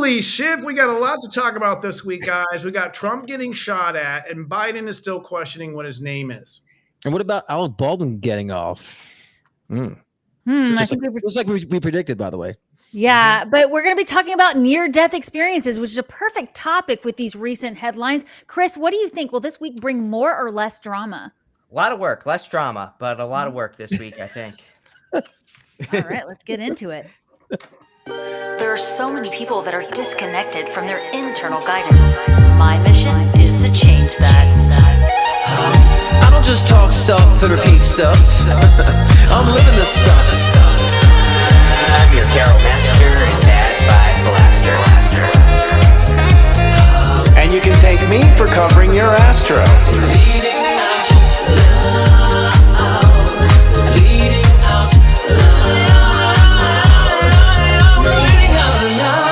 Holy shit, we got a lot to talk about this week, guys. We got Trump getting shot at, and Biden is still questioning what his name is. And what about Alec Baldwin getting off? I think Just like we predicted, by the way. Yeah, but we're going to be talking about near-death experiences, which is a perfect topic with these recent headlines. Chris, what do you think? Will this week bring more or less drama? A lot of work, less drama, but a lot of work this week, I think. All right, let's get into it. There are so many people that are disconnected from their internal guidance. My mission is to change that. I don't just talk stuff and repeat stuff. I'm living this stuff. I'm your Carol Master and Bad Vibe Blaster. And you can thank me for covering your astro. Leading out loud. Leading out loud. Leading out loud.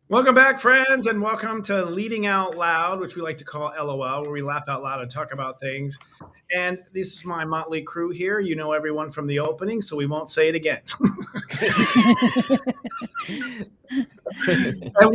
Welcome back, friends, and welcome to Leading Out Loud, which we like to call LOL, where we laugh out loud and talk about things. And this is my Motley crew here. You know everyone from the opening, so we won't say it again. And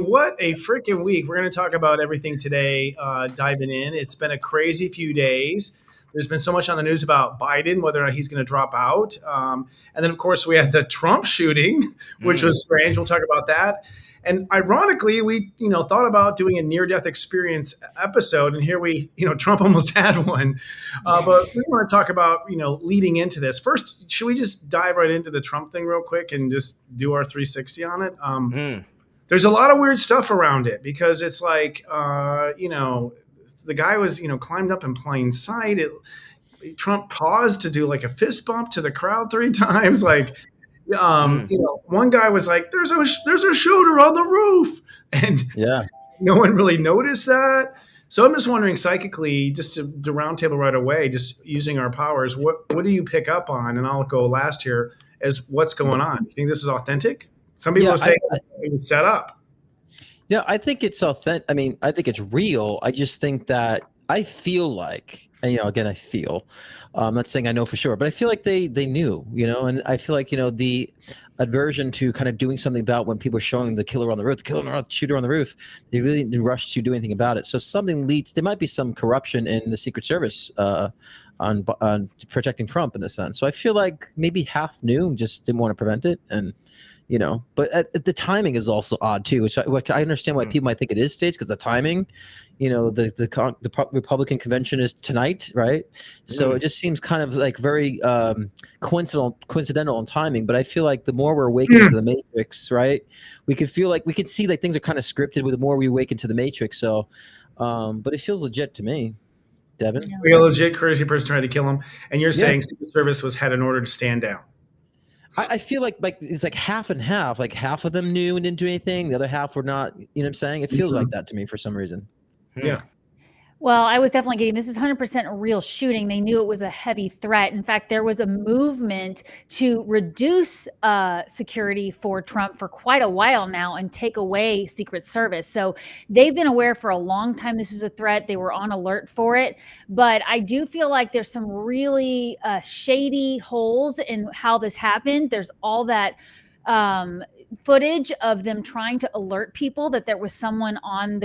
what a freaking week. We're going to talk about everything today, diving in. It's been a crazy few days. There's been so much on the news about Biden, whether or not he's going to drop out. And then, of course, we had the Trump shooting, which was strange. We'll talk about that. And ironically, we, thought about doing a near-death experience episode, and here we, Trump almost had one. But we want to talk about, leading into this. First, should we just dive right into the Trump thing real quick and just do our 360 on it? There's a lot of weird stuff around it because it's like, the guy was, climbed up in plain sight. Trump paused to do like a fist bump to the crowd 3 times, like. One guy was like, "There's a shooter on the roof," and no one really noticed that. So I'm just wondering, psychically, just to roundtable right away, just using our powers, what do you pick up on? And I'll go last here as what's going on. You think this is authentic? Some people are saying it was set up. Yeah, I think it's authentic. I mean, I think it's real. I just think that I feel like, and, again, I feel. I'm not saying I know for sure, but I feel like they knew, and I feel like, the aversion to kind of doing something about when people are showing the killer on the roof, the shooter on the roof, they really didn't rush to do anything about it. So something there might be some corruption in the Secret Service on protecting Trump in a sense. So I feel like maybe half knew and just didn't want to prevent it. And, but the timing is also odd too, which I understand why people might think it is staged because the timing, the Republican convention is tonight, right? So it just seems kind of like very coincidental in timing. But I feel like the more we're awakened to the Matrix, right, we can feel like we can see like things are kind of scripted with the more we awaken to the Matrix. So, but it feels legit to me. Devon, we got a legit crazy person trying to kill him, and you're saying Secret Service had an order to stand down. I feel like it's like half and half. Like half of them knew and didn't do anything. The other half were not. You know what I'm saying? It feels like that to me for some reason. Yeah. Well, I was definitely getting, this is 100% a real shooting. They knew it was a heavy threat. In fact, there was a movement to reduce security for Trump for quite a while now and take away Secret Service. So they've been aware for a long time this was a threat. They were on alert for it. But I do feel like there's some really shady holes in how this happened. There's all that footage of them trying to alert people that there was someone on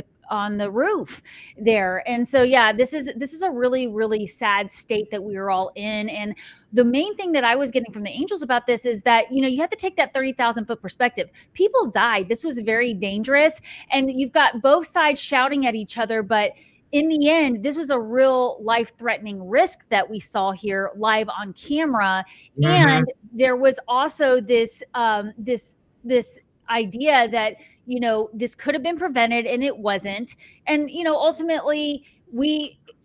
the roof there. And so, this is a really, really sad state that we are all in. And the main thing that I was getting from the angels about this is that, you have to take that 30,000 foot perspective. People died. This was very dangerous. And you've got both sides shouting at each other. But in the end, this was a real life-threatening risk that we saw here live on camera. Mm-hmm. And there was also this idea that, this could have been prevented and it wasn't. And, ultimately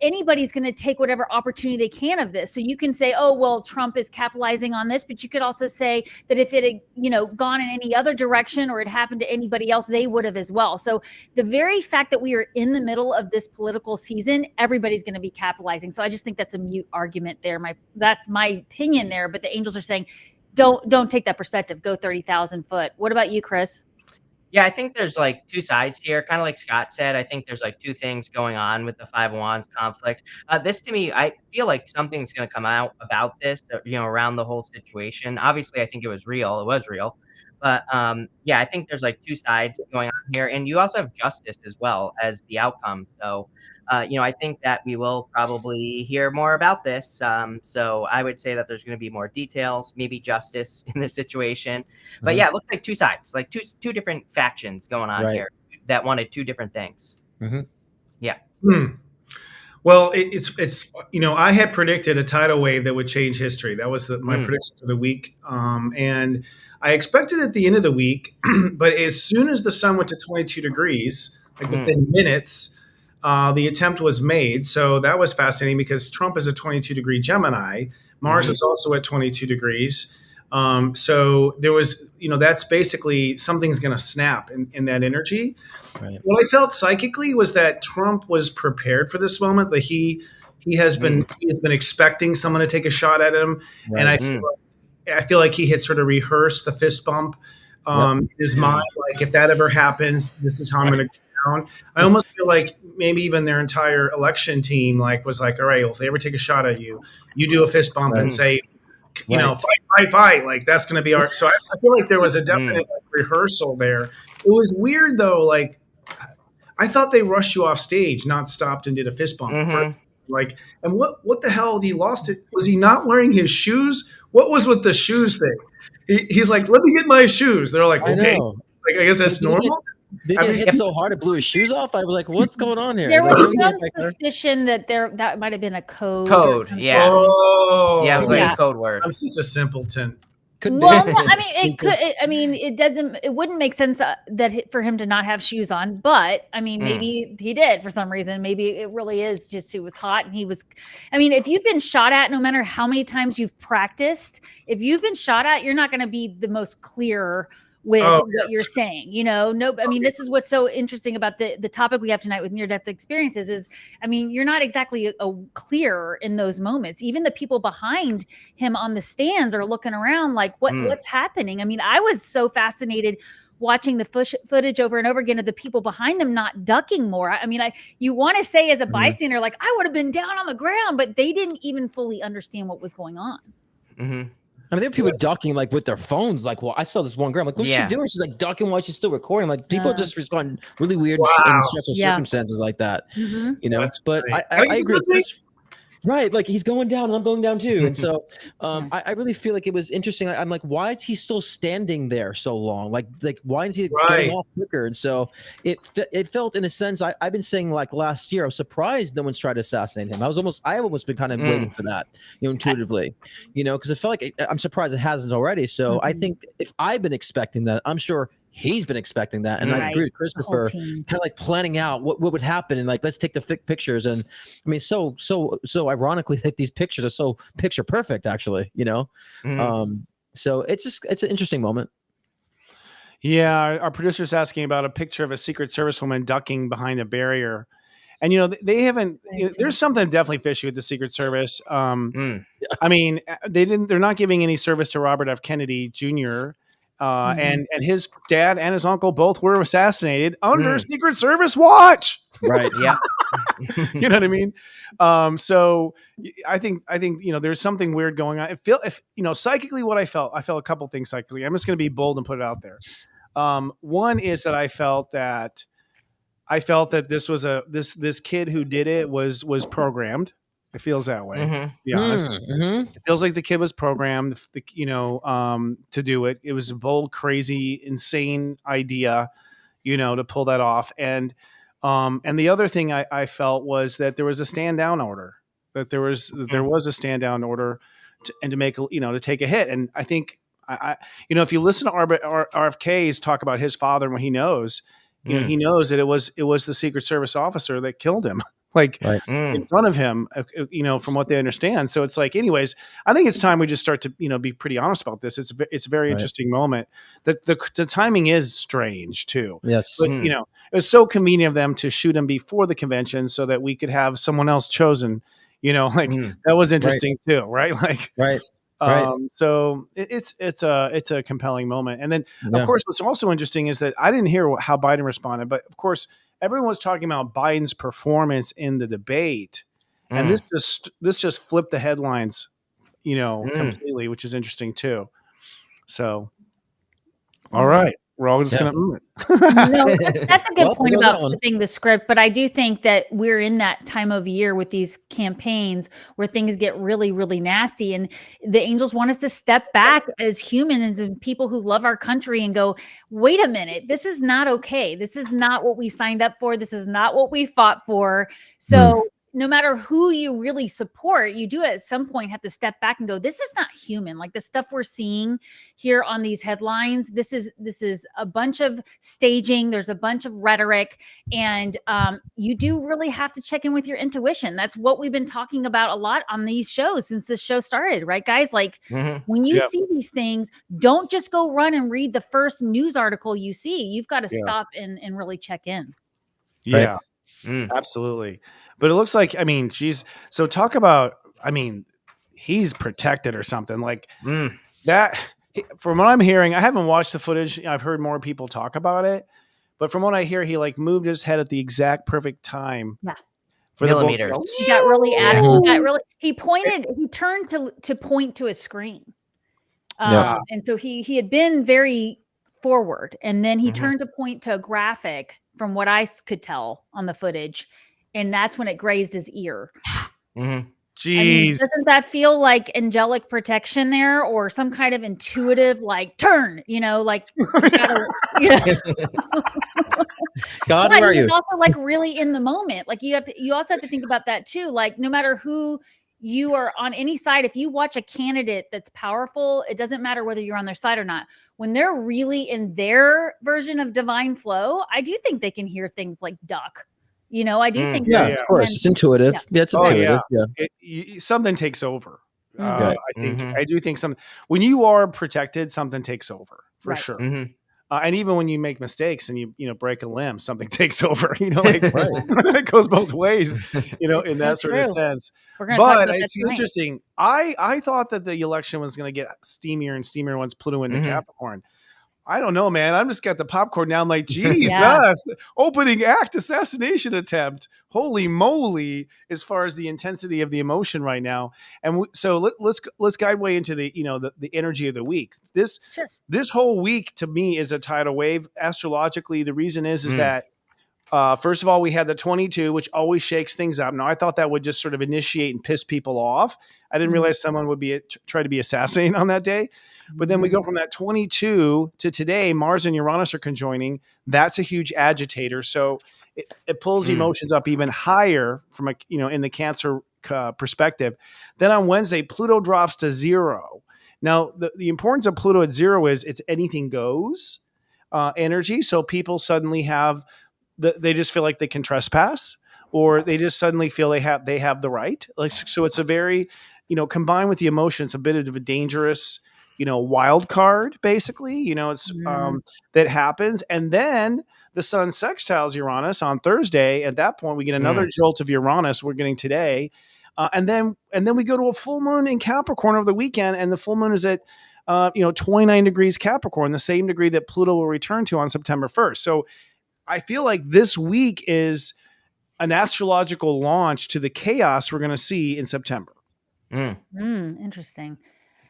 anybody's going to take whatever opportunity they can of this. So you can say, oh, well, Trump is capitalizing on this, but you could also say that if it had, gone in any other direction or it happened to anybody else, they would have as well. So the very fact that we are in the middle of this political season, everybody's going to be capitalizing. So I just think that's a mute argument there. That's my opinion there. But the angels are saying, don't take that perspective. Go 30,000 foot. What about you, Chris? Yeah, I think there's like two sides here. Kind of like Scott said, I think there's like two things going on with the Five of Wands conflict. This to me, I feel like something's going to come out about this, around the whole situation. Obviously, I think it was real. It was real. But yeah, I think there's like two sides going on here. And you also have justice as well as the outcome. So, I think that we will probably hear more about this. So I would say that there's going to be more details, maybe justice in this situation. But yeah, it looks like two sides, like two different factions going on Right. here that wanted two different things. Mm-hmm. Yeah. Well, it's I had predicted a tidal wave that would change history. That was my prediction for the week, and I expected at the end of the week, but as soon as the sun went to 22 degrees, like within minutes, the attempt was made. So that was fascinating because Trump is a 22-degree Gemini. Mars is also at 22 degrees. So there was, that's basically something's going to snap in that energy. Right. What I felt psychically was that Trump was prepared for this moment, that he has been expecting someone to take a shot at him, right. And I feel like he had sort of rehearsed the fist bump in his mind, like if that ever happens, this is how I'm going to go down. I almost feel like maybe even their entire election team was like, all right, well, if they ever take a shot at you, you do a fist bump and say, fight. Like that's going to be our. So I feel like there was a definite rehearsal there. It was weird though. Like I thought they rushed you off stage, not stopped and did a fist bump first. And what the hell? He lost it. Was he not wearing his shoes? What was with the shoes thing? He's like, let me get my shoes. They're like, okay. I guess that's normal. Did he hit so hard it blew his shoes off? I was like, what's going on here? There was some suspicion that that might have been a code. Yeah. Oh. Yeah, it was like a code word. I'm such a simpleton. Well, no, I mean, it could. It doesn't. It wouldn't make sense that for him to not have shoes on. But I mean, maybe he did for some reason. Maybe it really is just it was hot and he was. I mean, if you've been shot at, no matter how many times you've practiced, if you've been shot at, you're not going to be the most clear with what you're saying, no, I mean, this is what's so interesting about the topic we have tonight with near-death experiences is, I mean, you're not exactly clear in those moments. Even the people behind him on the stands are looking around like, what's happening? I mean, I was so fascinated watching the footage over and over again of the people behind them not ducking more. I mean, you want to say as a bystander, like I would have been down on the ground, but they didn't even fully understand what was going on. Mm-hmm. I mean, there were people ducking like with their phones. Like, well, I saw this one girl. I'm like, what's she doing? She's like ducking while she's still recording. Like, people just respond really weird in stressful circumstances like that. But I agree. Right, like he's going down and I'm going down too. And so I really feel like it was interesting. I'm like, why is he still standing there so long? Like why is he getting off quicker? And so it felt in a sense, I've been saying like last year, I was surprised no one's tried to assassinate him. I almost been kind of waiting for that, intuitively, because it felt like I'm surprised it hasn't already. So I think if I've been expecting that, I'm sure he's been expecting that. And I agree with Christopher, kind of like planning out what would happen and like, let's take the pictures. And I mean, so ironically that these pictures are so picture perfect, actually, so it's an interesting moment. Yeah. Our producer's asking about a picture of a Secret Service woman ducking behind a barrier. And, they haven't, there's something definitely fishy with the Secret Service. I mean, they're not giving any service to Robert F. Kennedy Jr., and his dad and his uncle both were assassinated under Secret Service watch. Right. Yeah. You know what I mean? So I think there's something weird going on. Psychically what I felt a couple things psychically. I'm just going to be bold and put it out there. One is that I felt that this was this kid who did it was programmed. It feels that way. To be honest. It feels like the kid was programmed, to do it. It was a bold, crazy, insane idea, to pull that off. And the other thing I felt was that there was a stand down order. That there was a stand down order to make to take a hit. And I think if you listen to RFK's talk about his father and what he knows, he knows that it was the Secret Service officer that killed him. In front of him, from what they understand. So it's like, anyways, I think it's time we just start to, be pretty honest about this. It's a very interesting moment. The timing is strange too. Yes. But, it was so convenient of them to shoot him before the convention so that we could have someone else chosen, that was interesting too. Right. Right. So it's a compelling moment. And then, of Yeah. course, what's also interesting is that I didn't hear how Biden responded, but of course, everyone was talking about Biden's performance in the debate, and Mm. this just flipped the headlines, Mm. completely, which is interesting too. So, all right, we're all just Yeah. gonna. No, that's a good Well, point there goes about that one. flipping the script, but I do think that we're in that time of year with these campaigns where things get really, really nasty, and the angels want us to step back as humans and people who love our country and go, wait a minute, this is not okay. This is not what we signed up for. This is not what we fought for. So no matter who you really support, you do at some point have to step back and go, this is not human. Like the stuff we're seeing here on these headlines, this is a bunch of staging. There's a bunch of rhetoric, and you do really have to check in with your intuition. That's what we've been talking about a lot on these shows since this show started, right, guys? Like Mhm. when you Yep. see these things, don't just go run and read the first news article you see. You've got to Yeah. stop and really check in. Yeah, Mm. absolutely. But it looks like, I mean, geez. So talk about, I mean, he's protected or something like Mm. that. From what I'm hearing, I haven't watched the footage. I've heard more people talk about it, but from what I hear, he like moved his head at the exact perfect time. Yeah. For Millimeters. the bolt. He got really Yeah. he got really, he turned to point to a screen. Yeah. And so he had been very forward, and then he Mhm. turned to point to a graphic from what I could tell on the footage, and that's when it grazed his ear. Mhm. I mean, Jeez. doesn't that feel like angelic protection there, or some kind of intuitive like turn? Like you gotta, yeah. God, But where are he was you? also like really in the moment. Like you also have to think about that too. Like no matter who you are on any side, if you watch a candidate that's powerful, it doesn't matter whether you're on their side or not. When they're really in their version of divine flow, I do think they can hear things like duck. I do think Yeah, they of course. can. It's intuitive. Yeah. Yeah, it's Oh, intuitive. yeah. Yeah. Something takes over. Mhm. Mhm. I do think when you are protected, something takes over for Right. sure. Mhm. And even when you make mistakes and you break a limb, something takes over. Like Right. it goes both ways. It's In so that sort of true. sense. We're going to talk But about that it's tonight. interesting. I thought that the election was going to get steamier and steamier once Pluto into Mhm. Capricorn. I don't know, man. I'm just got the popcorn now. I'm like, Jesus, Yeah. opening act assassination attempt. Holy moly! As far as the intensity of the emotion right now, and so let's guide way into the the energy of the week. Sure. This whole week to me is a tidal wave astrologically. The reason is Mm. that first of all, we had the 22, which always shakes things up. Now, I thought that would just sort of initiate and piss people off. I didn't Mhm. realize someone would try to be assassinated on that day. But then we go from that 22 to today. Mars and Uranus are conjoining. That's a huge agitator. So it pulls Mm. emotions up even higher from in the Cancer perspective. Then on Wednesday, Pluto drops to 0. Now, the importance of Pluto at 0 is it's anything goes energy. So people suddenly have they just feel like they can trespass, or they just suddenly feel they have the right. Like, so it's a very, combined with the emotion, it's a bit of a dangerous, wild card, basically. It's Mhm. that happens. And then the sun sextiles Uranus on Thursday. At that point, we get another jolt of Uranus we're getting today. And then we go to a full moon in Capricorn over the weekend, and the full moon is at 29 degrees Capricorn, the same degree that Pluto will return to on September 1st. So I feel like this week is an astrological launch to the chaos we're going to see in September. Interesting.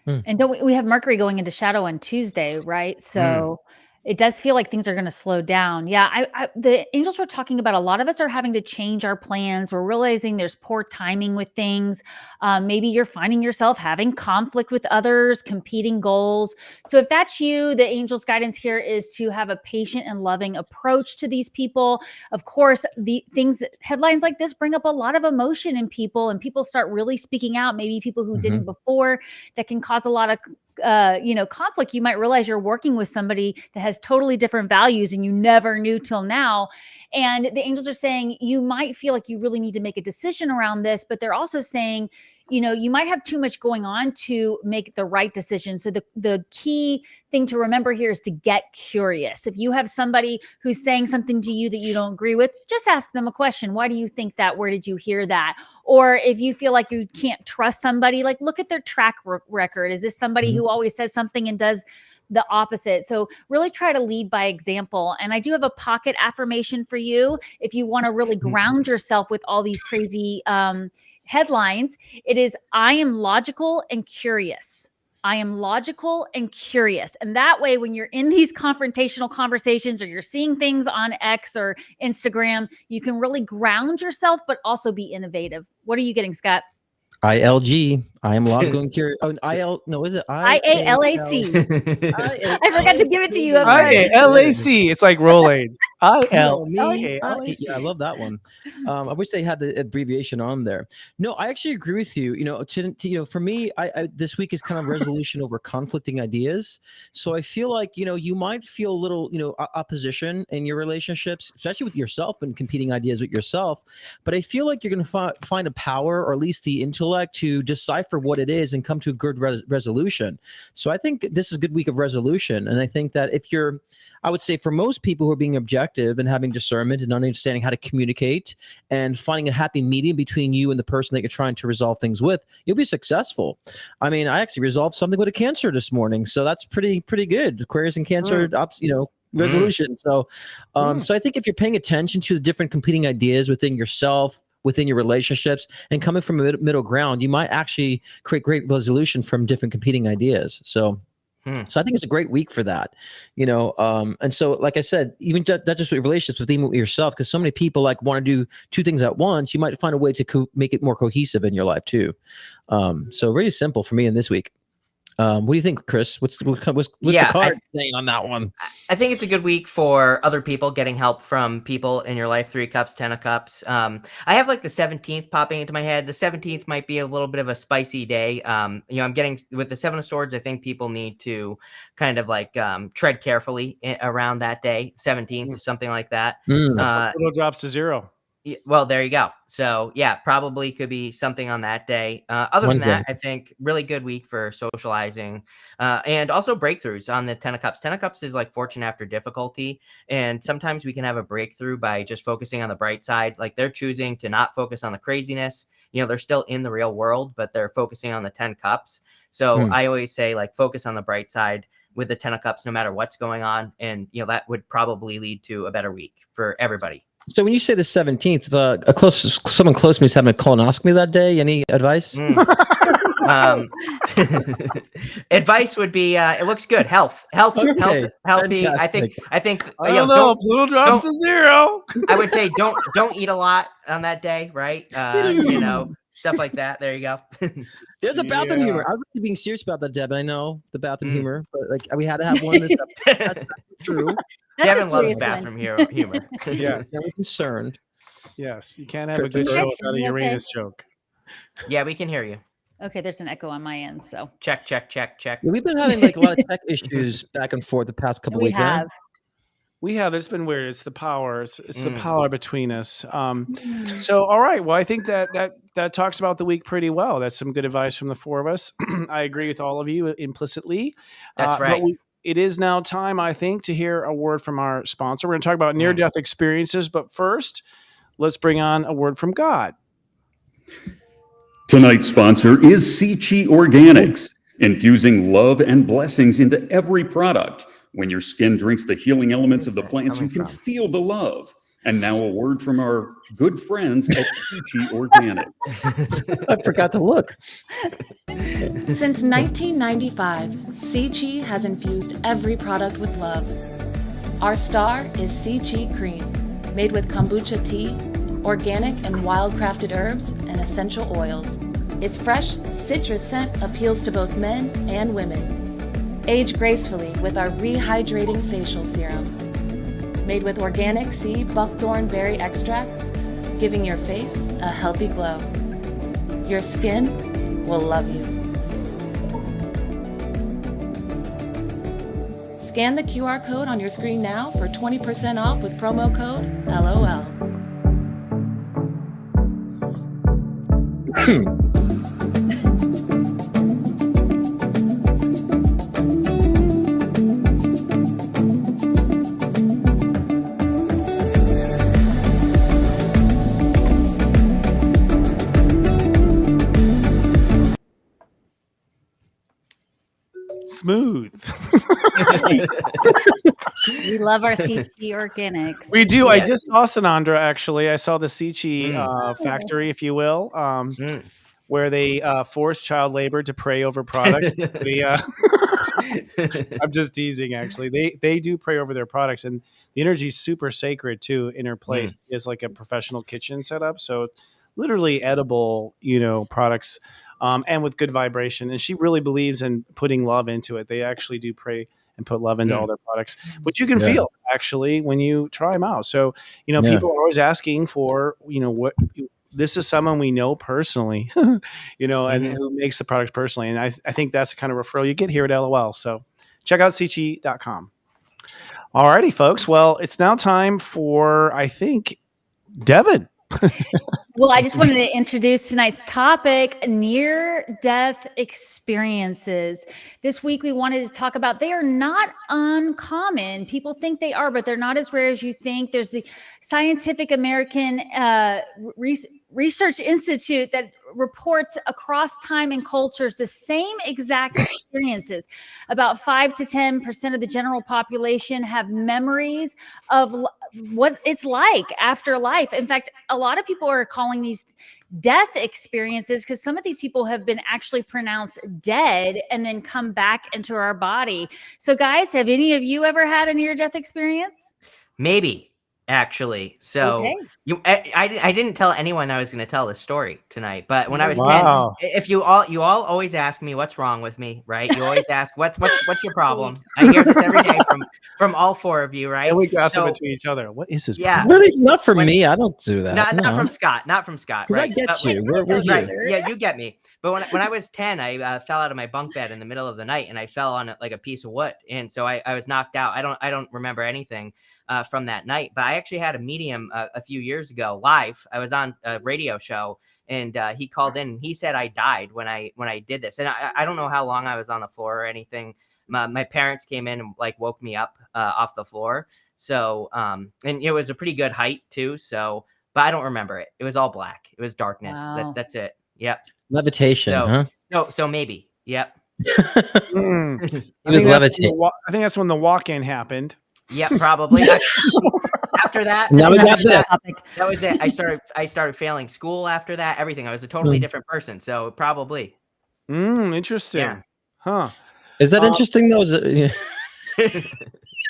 Hmm. And don't we have Mercury going into shadow on Tuesday, right? So it does feel like things are going to slow down. Yeah, the angels were talking about a lot of us are having to change our plans. We're realizing there's poor timing with things. Maybe you're finding yourself having conflict with others, competing goals. So if that's you, the angels' guidance here is to have a patient and loving approach to these people. Of course, the headlines like this bring up a lot of emotion in people, and people start really speaking out. Maybe people who didn't before. That can cause a lot of conflict. You might realize you're working with somebody that has totally different values and you never knew till now. And the angels are saying you might feel like you really need to make a decision around this, but they're also saying you might have too much going on to make the right decision. So the key thing to remember here is to get curious. If you have somebody who's saying something to you that you don't agree with, just ask them a question. Why do you think that? Where did you hear that? Or if you feel like you can't trust somebody, like look at their track record. Is this somebody who always says something and does the opposite? So really try to lead by example. And I do have a pocket affirmation for you. If you want to really ground yourself with all these crazy headlines, it is, I am logical and curious. I am logical and curious. And that way, when you're in these confrontational conversations or you're seeing things on X or Instagram, you can really ground yourself, but also be innovative. What are you getting, Scott? ILG. I am logical and curious. Oh, no, is it IALAC? I forgot to give it to you. IALAC. It's like Rolaids. IALAC. Yeah, I love that one. I wish they had the abbreviation on there. No, I actually agree with you. For me, I this week is kind of resolution over conflicting ideas. So I feel like, you might feel a little, opposition in your relationships, especially with yourself and competing ideas with yourself. But I feel like you're going to find a power, or at least the intellect, to decipher what it is and come to a good resolution. So I think this is a good week of resolution. And I think that I would say for most people who are being objective and having discernment and understanding how to communicate and finding a happy medium between you and the person that you're trying to resolve things with, you'll be successful. I mean, I actually resolved something with a Cancer this morning. So that's pretty good. Aquarius and Cancer, resolution. So I think if you're paying attention to the different competing ideas within yourself, within your relationships, and coming from a middle ground, you might actually create great resolution from different competing ideas. So I think it's a great week for that, and so, like I said, even not just with relationships, but even with yourself, because so many people want to do two things at once. You might find a way to make it more cohesive in your life too. So really simple for me in this week. What do you think, Chris? What's the card saying on that one? I think it's a good week for other people, getting help from people in your life. 3 cups, 10 of cups. I have the 17th popping into my head. The 17th might be a little bit of a spicy day. I'm getting with the 7 of Swords. I think people need to kind of tread carefully around that day. 17th, something like that. Little drops to 0. Well, there you go. So yeah, probably could be something on that day. Other than that, I think really good week for socializing and also breakthroughs on the 10 of Cups. 10 of Cups is like fortune after difficulty. And sometimes we can have a breakthrough by just focusing on the bright side. Like they're choosing to not focus on the craziness. They're still in the real world, but they're focusing on the 10 Cups. So I always say focus on the bright side with the 10 of Cups, no matter what's going on. And, that would probably lead to a better week for everybody. So when you say the 17th, someone close to me is having a colonoscopy that day. Any advice? Advice would be, it looks good. Healthy. Fantastic. I think. I don't know. Little drops to 0. I would say don't eat a lot on that day, right? Stuff like that. There you go. There's a bathroom humor. I was really being serious about that, Deb. I know the bathroom humor, but we had to have one this episode. That's true. Devon loves bathroom humor. Yes. Very concerned. Yes. You can't have a good show without a Uranus joke. Yeah, we can hear you. Okay, there's an echo on my end, so. Check. Yeah, we've been having a lot of tech issues back and forth the past couple weeks. We have. It's been weird. It's the power. It's the power between us. So, all right. Well, I think that talks about the week pretty well. That's some good advice from the 4 of us. I agree with all of you implicitly. That's right. It is now time, I think, to hear a word from our sponsor. We're going to talk about near-death experiences, but first, let's bring on a word from God. Tonight's sponsor is Sichi Organics, infusing love and blessings into every product. When your skin drinks the healing elements of the plants, you can feel the love. And now a word from our good friends at Sichi Organic. I forgot to look. Since 1995, Sichi has infused every product with love. Our star is Sichi Cream, made with kombucha tea, organic and wildcrafted herbs, and essential oils. Its fresh citrus scent appeals to both men and women. Age gracefully with our rehydrating facial serum. Made with organic sea buckthorn berry extract, giving your face a healthy glow. Your skin will love you. Scan the QR code on your screen now for 20% off with promo code LOL. smooth. We love our CG organics. We do. I Yeah. just saw Sanandra, actually. I saw the Sichi Oh. factory, if you will, where they force child labor to pray over products. I'm just teasing, actually. They do pray over their products, and the energy is super sacred, too, in her place. It's like a professional kitchen setup. So literally edible, products, and with good vibration. And she really believes in putting love into it. They actually do pray and put love into all their products, which you can feel actually when you try them out. So, people are always asking for, what this is someone we know personally, and who makes the product personally. And I think that's the kind of referral you get here at LOL. So check out Sichi.com. All righty, folks. Well, it's now time for, I think, Devon. Well, I just wanted to introduce tonight's topic, near-death experiences. This week, we wanted to talk about, they are not uncommon. People think they are, but they're not as rare as you think. There's the Scientific American Research Institute that reports across time and cultures the same exact experiences. About 5 to 10% of the general population have memories of what it's like after life. In fact, a lot of people are calling these death experiences because some of these people have been actually pronounced dead and then come back into our body. So guys, have any of you ever had a near-death experience? Maybe, actually. So I didn't tell anyone I was going to tell this story tonight, but when I was 10, if you all always ask me what's wrong with me, right? You always ask what's your problem. I hear this every day from all four of you, right? And we gossip between each other. What is this? Yeah, really, not for me. I don't do that. Not from Scott. Not from Scott. Right? I Right? get you. We're here. Right. Yeah, you get me. But when I was 10, I fell out of my bunk bed in the middle of the night, and I fell on like a piece of wood, and so I was knocked out. I don't remember anything from that night. But I actually had a medium a few years ago live. I was on a radio show, and he called in. And he said I died when I did this, and I don't know how long I was on the floor or anything. My parents came in and like woke me up off the floor. So and it was a pretty good height too. So, but I don't remember it. It was all black. It was darkness. Wow. That's it. Yep. Levitation, huh? So maybe. Yep. I think that's when the walk-in happened. Yeah, probably. After that, now we got this. That was it. I started failing school after that. Everything. I was a totally different person. So probably. Interesting. Yeah. Huh. Is that interesting though?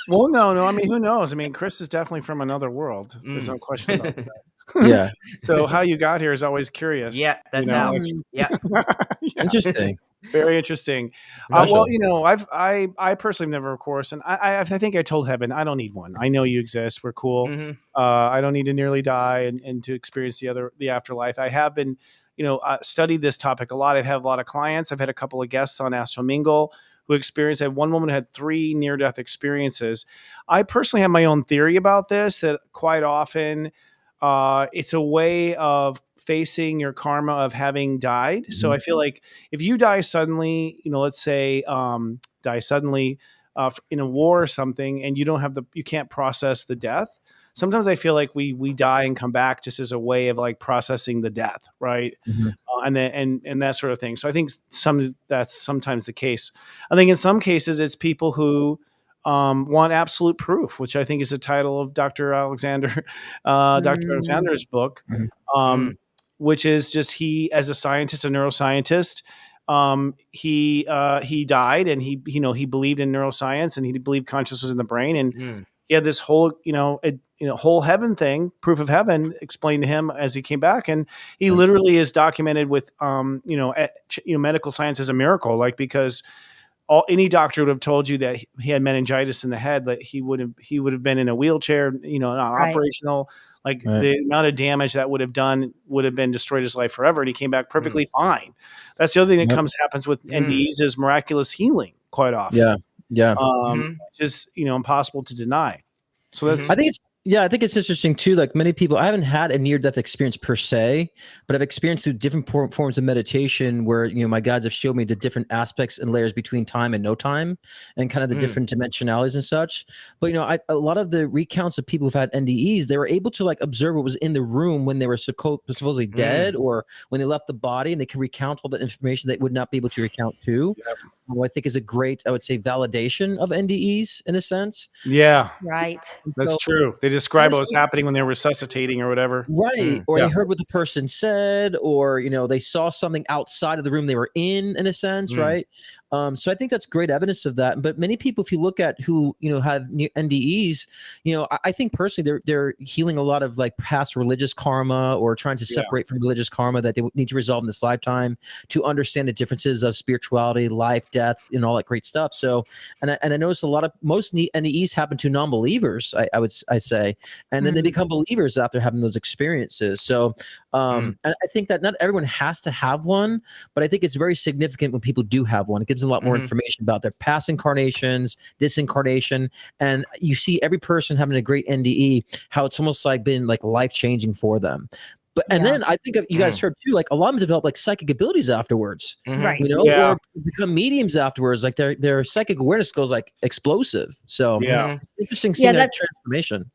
Well, no. I mean, who knows? I mean, Chris is definitely from another world. There's no question about that. Yeah. So how you got here is always curious. Yeah, that's how. Yeah. Interesting. Very interesting. Well, I personally never, of course, and I think I told Heaven I don't need one. I know you exist. We're cool. I don't need to nearly die and to experience the afterlife. I have been, studied this topic a lot. I've had a lot of clients. I've had a couple of guests on Astro Mingle who experienced that. One woman had 3 near-death experiences. I personally have my own theory about this, that quite often it's a way of facing your karma of having died. Mm-hmm. So I feel like if you die suddenly, let's say die suddenly in a war or something, and you can't process the death. Sometimes I feel like we die and come back just as a way of like processing the death, right? Mm-hmm. And that sort of thing. So I think that's sometimes the case. I think in some cases it's people who want absolute proof, which I think is the title of Dr. Alexander's book, which is just he, as a scientist, a neuroscientist, he died, and he believed in neuroscience, and he believed consciousness was in the brain, and he had this whole whole heaven thing, proof of heaven, explained to him as he came back, and he literally is documented with medical science as a miracle, like because. Any doctor would have told you that he had meningitis in the head, that he would have been in a wheelchair, not operational. Like the amount of damage that would have been destroyed his life forever. And he came back perfectly fine. That's the other thing that happens with NDEs is miraculous healing quite often. Yeah. Just impossible to deny. So that's I think it's interesting too. Like many people, I haven't had a near-death experience per se, but I've experienced through different forms of meditation where, my guides have showed me the different aspects and layers between time and no time and kind of the different dimensionalities and such. But, a lot of the recounts of people who've had NDEs, they were able to like observe what was in the room when they were supposedly dead or when they left the body, and they can recount all the information they would not be able to recount too. I think is a great, I would say, validation of NDEs in a sense. Yeah, Right. that's So, true. They describe what was honestly- happening when they were resuscitating or whatever. Right. Or Yeah. they heard what the person said, or, they saw something outside of the room they were in a sense, right? So I think that's great evidence of that. But many people, if you look at who, have NDEs, I think personally they're healing a lot of like past religious karma, or trying to separate from religious karma that they need to resolve in this lifetime to understand the differences of spirituality, life, death, and all that great stuff. So, and I notice most NDEs happen to non-believers, I say, and then they become believers after having those experiences. So, and I think that not everyone has to have one, but I think it's very significant when people do have one. It gives them a lot more information about their past incarnations, this incarnation, and you see every person having a great NDE, how it's almost like been like life-changing for them. But and then I think you guys heard too, like a lot of them develop like psychic abilities afterwards, Right. or become mediums afterwards. Like their psychic awareness goes like explosive. So it's interesting seeing that transformation.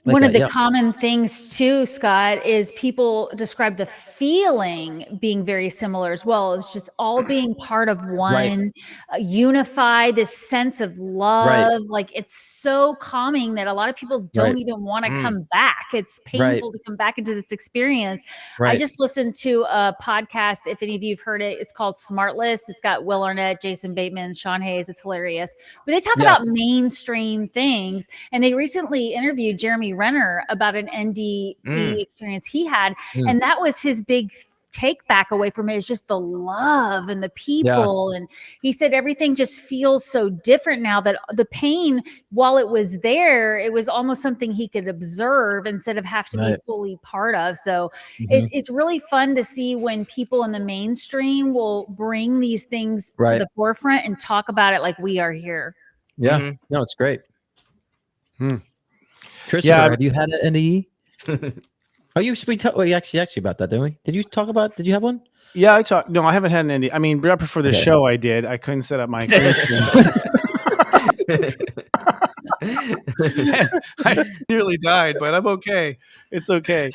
Like One of that, the common things too, Scott, is people describe the feeling being very similar as well. It's just all being part of one, unified, this sense of love. Like it's so calming that a lot of people don't even want to come back. It's painful to come back into this experience. I just listened to a podcast, if any of you have heard it, it's called Smartless. It's got Will Arnett, Jason Bateman, Sean Hayes. It's hilarious. But they talk about mainstream things. And they recently interviewed Jeremy Renner about an NDE experience he had. And that was his big take back away from it, is just the love and the people. And he said everything just feels so different now, that the pain, while it was there, it was almost something he could observe instead of have to be fully part of. So it's really fun to see when people in the mainstream will bring these things to the forefront and talk about it like we are here. Yeah. No, it's great. Christopher, have you had an NDE? Oh, we actually asked you about that, didn't we? Did you have one? Yeah, no, I haven't had an NDE. I mean, right before the show I did. I couldn't set up my I nearly died, but I'm okay. It's okay.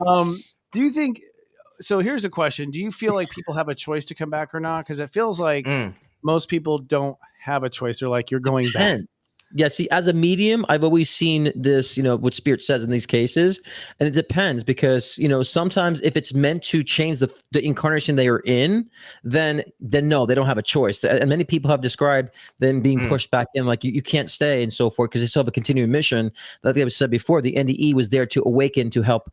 Do you think, so here's a question. Do you feel like people have a choice to come back or not? Because it feels like most people don't have a choice. They're like, you're going back. Yeah, see, as a medium, I've always seen this, what Spirit says in these cases, and it depends because, sometimes if it's meant to change the incarnation they are in, then no, they don't have a choice. And many people have described them being pushed back in, like you can't stay and so forth, because they still have a continuing mission. Like I said before, the NDE was there to awaken, to help,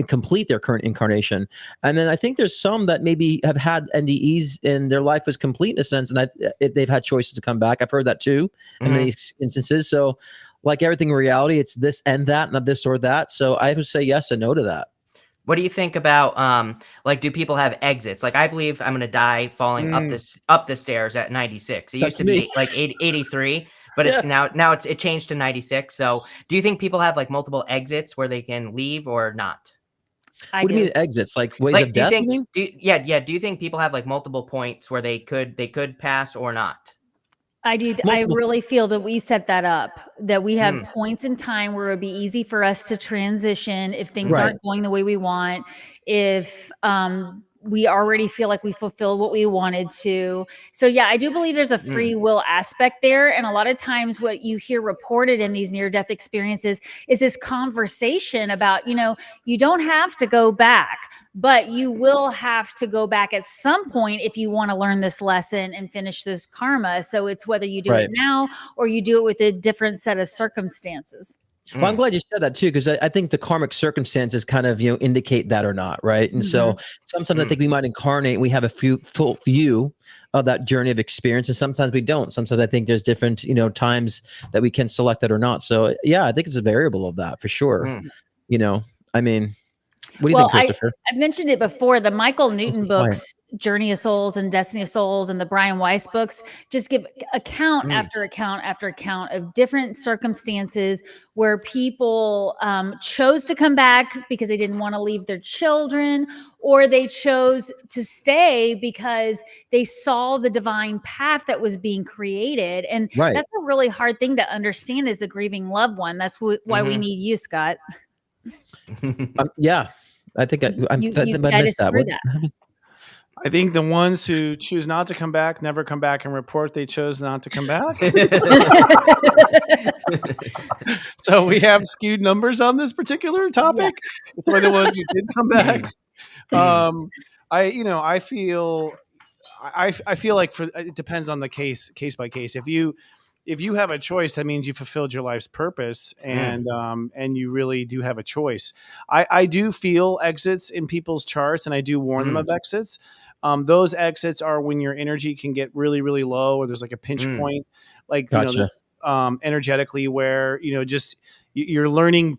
complete their current incarnation. And then I think there's some that maybe have had NDEs and their life was complete in a sense, and they've had choices to come back. I've heard that too in many instances. So like everything in reality, it's this and that, not this or that. So I would say yes and no to that. What do you think about like, do people have exits? Like, I believe I'm going to die falling up the stairs at 96. It used to be like 83, but it's now it changed to 96. So do you think people have like multiple exits where they can leave or not? What do you mean exits? Like ways of death? Do you think people have like multiple points where they could pass or not? I do. I really feel that we set that up, that we have points in time where it would be easy for us to transition if things aren't going the way we want. If we already feel like we fulfilled what we wanted to. So yeah, I do believe there's a free will aspect there. And a lot of times what you hear reported in these near-death experiences is this conversation about, you don't have to go back, but you will have to go back at some point if you want to learn this lesson and finish this karma. So it's whether you do it now or you do it with a different set of circumstances. Well, I'm glad you said that too, because I think the karmic circumstances kind of indicate that or not, right? And so sometimes I think we might incarnate, we have a full view of that journey of experience, and sometimes we don't. Sometimes I think there's different times that we can select that or not. So yeah, I think it's a variable of that for sure. I mean, what do you think, Christopher? I've mentioned it before. The Michael Newton books, Journey of Souls and Destiny of Souls, and the Brian Weiss books just give account after account after account of different circumstances where people chose to come back because they didn't want to leave their children, or they chose to stay because they saw the divine path that was being created. And that's a really hard thing to understand as a grieving loved one. That's why we need you, Scott. Yeah, I think I missed that. I think the ones who choose not to come back never come back and report they chose not to come back. So we have skewed numbers on this particular topic. It's only the ones who did come back. I feel like it depends on the case by case. If you have a choice, that means you fulfilled your life's purpose, and you really do have a choice. I do feel exits in people's charts, and I do warn them of exits. Those exits are when your energy can get really, really low, or there's like a pinch point, like Gotcha. Energetically, where just you're learning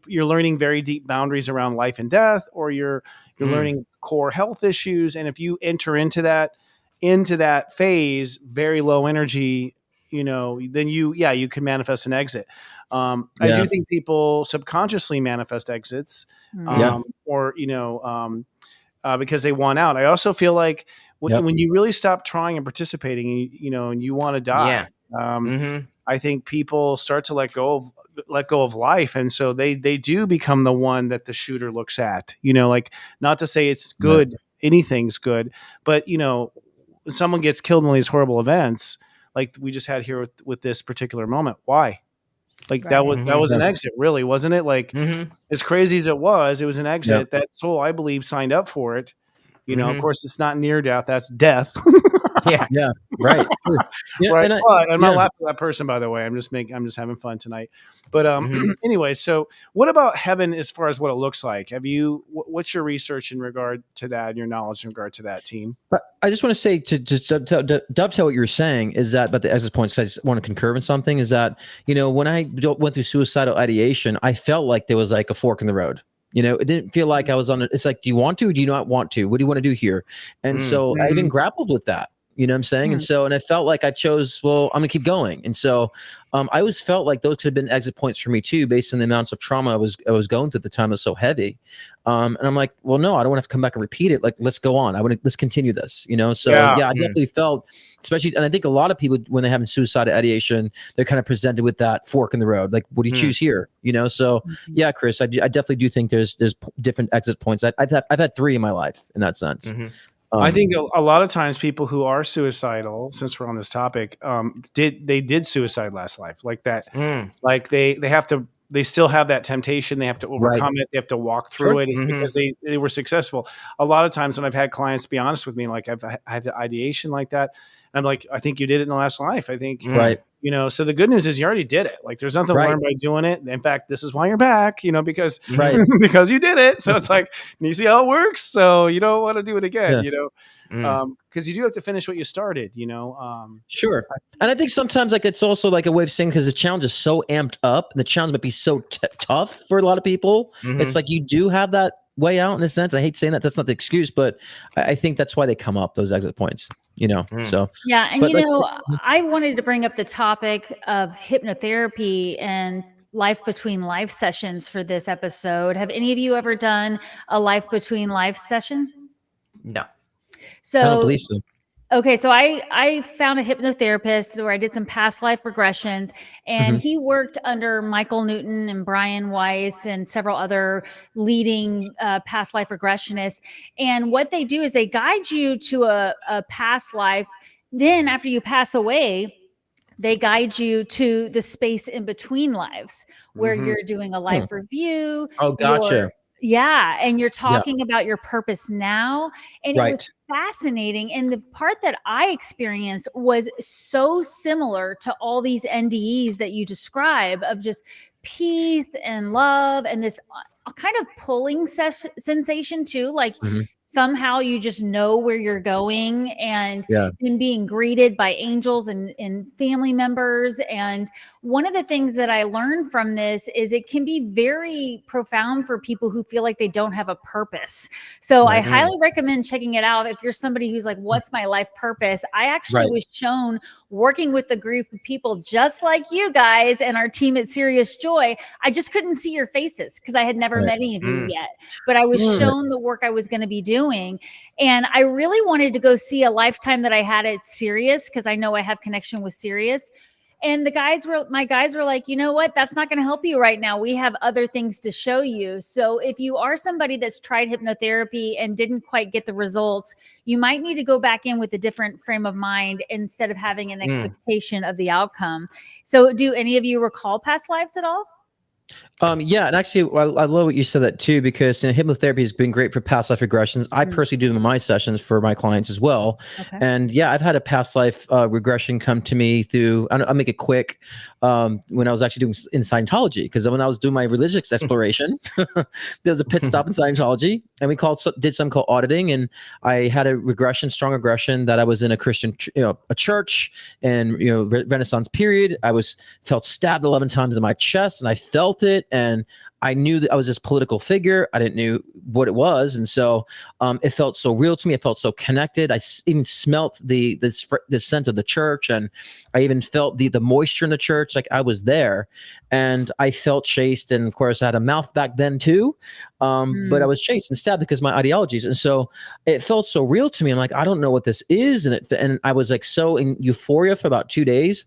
very deep boundaries around life and death, or you're learning core health issues, and if you enter into that phase, very low energy, then you can manifest an exit. I do think people subconsciously manifest exits, or because they want out. I also feel like when you really stop trying and participating, and you want to die, I think people start to let go of life, and so they do become the one that the shooter looks at. Like, not to say it's good, anything's good, but when someone gets killed in one of these horrible events, like we just had here with this particular moment, why? Like that was an exit, really, wasn't it? Like, as crazy as it was an exit. That soul, I believe, signed up for it. Of course, it's not near death; that's death. Yeah, right. Right. I'm not laughing at that person, by the way. I'm just having fun tonight. But anyway, so what about heaven as far as what it looks like? What's your research in regard to that, and your knowledge in regard to that, team? But I just want to say to dovetail what you're saying is that, but the exit points, I just want to concur in something, is that, when I went through suicidal ideation, I felt like there was like a fork in the road. It didn't feel like I was on it. It's like, do you want to, or do you not want to? What do you want to do here? And so I even grappled with that. You know what I'm saying? And I felt like I chose, well, I'm gonna keep going. And so I always felt like those could have been exit points for me too, based on the amounts of trauma I was going through at the time. It was so heavy. And I'm like, well, no, I don't want to have to come back and repeat it. Like, let's go on. let's continue this, So I definitely felt, especially, and I think a lot of people, when they're having suicidal ideation, they're kind of presented with that fork in the road. Like, what do you choose here? So yeah, Chris, I definitely do think there's different exit points. I've had 3 in my life in that sense. I think a lot of times people who are suicidal, since we're on this topic, did suicide last life, like that. Like they still have that temptation. They have to overcome it. They have to walk through it. It's because they were successful. A lot of times when I've had clients be honest with me, like I've had the ideation like that, and I'm like, I think you did it in the last life. I think, so the good news is you already did it. Like, there's nothing to learn by doing it. In fact, this is why you're back, because because you did it. So it's like, you see how it works. So you don't want to do it again, because you do have to finish what you started, Sure. And I think sometimes, like, it's also like a way of saying, because the challenge is so amped up and the challenge might be so tough for a lot of people. It's like, you do have that way out in a sense. I hate saying that. That's not the excuse, but I think that's why they come up, those exit points. So yeah, and I wanted to bring up the topic of hypnotherapy and life between life sessions for this episode. Have any of you ever done a life between life session? No. So I don't believe so. Okay, so I found a hypnotherapist where I did some past life regressions, and he worked under Michael Newton and Brian Weiss and several other leading past life regressionists. And what they do is they guide you to a past life. Then after you pass away, they guide you to the space in between lives where you're doing a life review. Oh, gotcha. And you're talking about your purpose now. And it was fascinating. And the part that I experienced was so similar to all these NDEs that you describe, of just peace and love and this kind of pulling sensation too. Like, somehow you just know where you're going, and then being greeted by angels and family members. And one of the things that I learned from this is it can be very profound for people who feel like they don't have a purpose. So I highly recommend checking it out. If you're somebody who's like, what's my life purpose? I actually was shown, working with a group of people just like you guys and our team at Serious Joy. I just couldn't see your faces because I had never met any of you yet, but I was shown the work I was going to be doing. And I really wanted to go see a lifetime that I had at Sirius, because I know I have connection with Sirius. And my guys were like, you know what? That's not going to help you right now. We have other things to show you. So if you are somebody that's tried hypnotherapy and didn't quite get the results, you might need to go back in with a different frame of mind instead of having an expectation of the outcome. So do any of you recall past lives at all? Yeah, and actually, I love what you said that too, because hypnotherapy has been great for past life regressions. I personally do them in my sessions for my clients as well. Okay. And yeah, I've had a past life regression come to me through. I'll make it quick. When I was actually doing in Scientology, because when I was doing my religious exploration, there was a pit stop in Scientology, and we did something called auditing, and I had a strong regression that I was in a Christian, a church, and Renaissance period. I felt stabbed 11 times in my chest, and I felt it. And I knew that I was this political figure. I didn't know what it was. And so it felt so real to me. It felt so connected. I even smelt the scent of the church. And I even felt the moisture in the church. Like I was there, and I felt chased. And of course I had a mouth back then too. But I was chased and stabbed because of my ideologies. And so it felt so real to me. I'm like, I don't know what this is. And I was like, so in euphoria for about 2 days.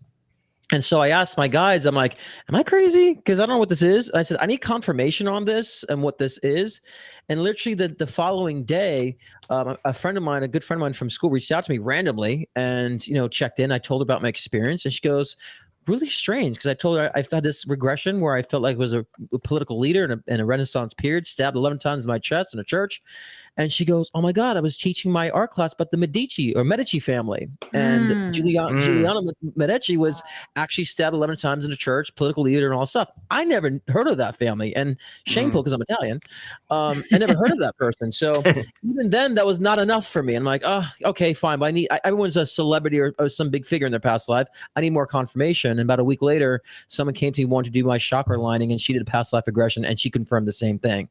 And so I asked my guides, I'm like, am I crazy? Because I don't know what this is. And I said, I need confirmation on this and what this is. And literally the following day, a good friend of mine from school reached out to me randomly and, checked in. I told her about my experience, and she goes, really strange, because I told her I've had this regression where I felt like I was a political leader in a Renaissance period, stabbed 11 times in my chest in a church. And she goes, oh my God, I was teaching my art class about the Medici family. And Giuliana Medici was actually stabbed 11 times in a church, political leader and all stuff. I never heard of that family. And shameful because I'm Italian. I never heard of that person. So even then, that was not enough for me. I'm like, oh, okay, fine. But everyone's a celebrity or some big figure in their past life. I need more confirmation. And about a week later, someone came to me, wanted to do my chakra lining, and she did a past life regression, and she confirmed the same thing.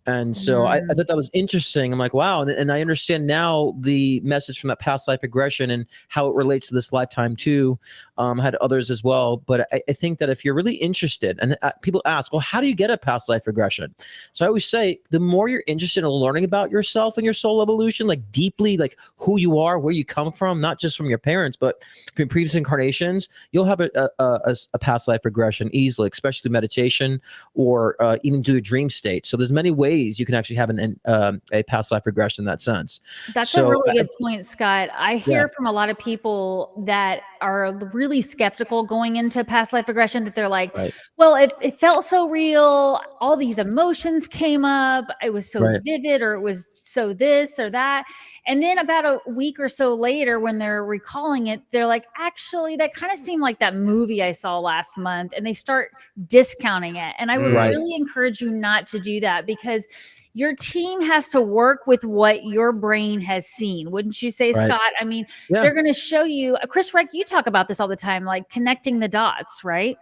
And so I thought that was interesting. I'm like, wow. And I understand now the message from that past life regression and how it relates to this lifetime too. I had others as well. But I think that if you're really interested, and people ask, well, how do you get a past life regression? So I always say, the more you're interested in learning about yourself and your soul evolution, like deeply, like who you are, where you come from, not just from your parents, but from previous incarnations, you'll have a past life regression easily, especially through meditation or even through a dream state. So there's many ways you can actually have a past life regression in that sense. That's a really good point, Scott. I hear from a lot of people that are really skeptical going into past life regression, that they're like, well, it felt so real. All these emotions came up. It was so vivid, or it was so this or that. And then about a week or so later, when they're recalling it, they're like, actually, that kind of seemed like that movie I saw last month. And they start discounting it. And I would really encourage you not to do that, because your team has to work with what your brain has seen. Wouldn't you say, Scott? I mean, they're going to show you. Chris, Reck, you talk about this all the time, like connecting the dots, right?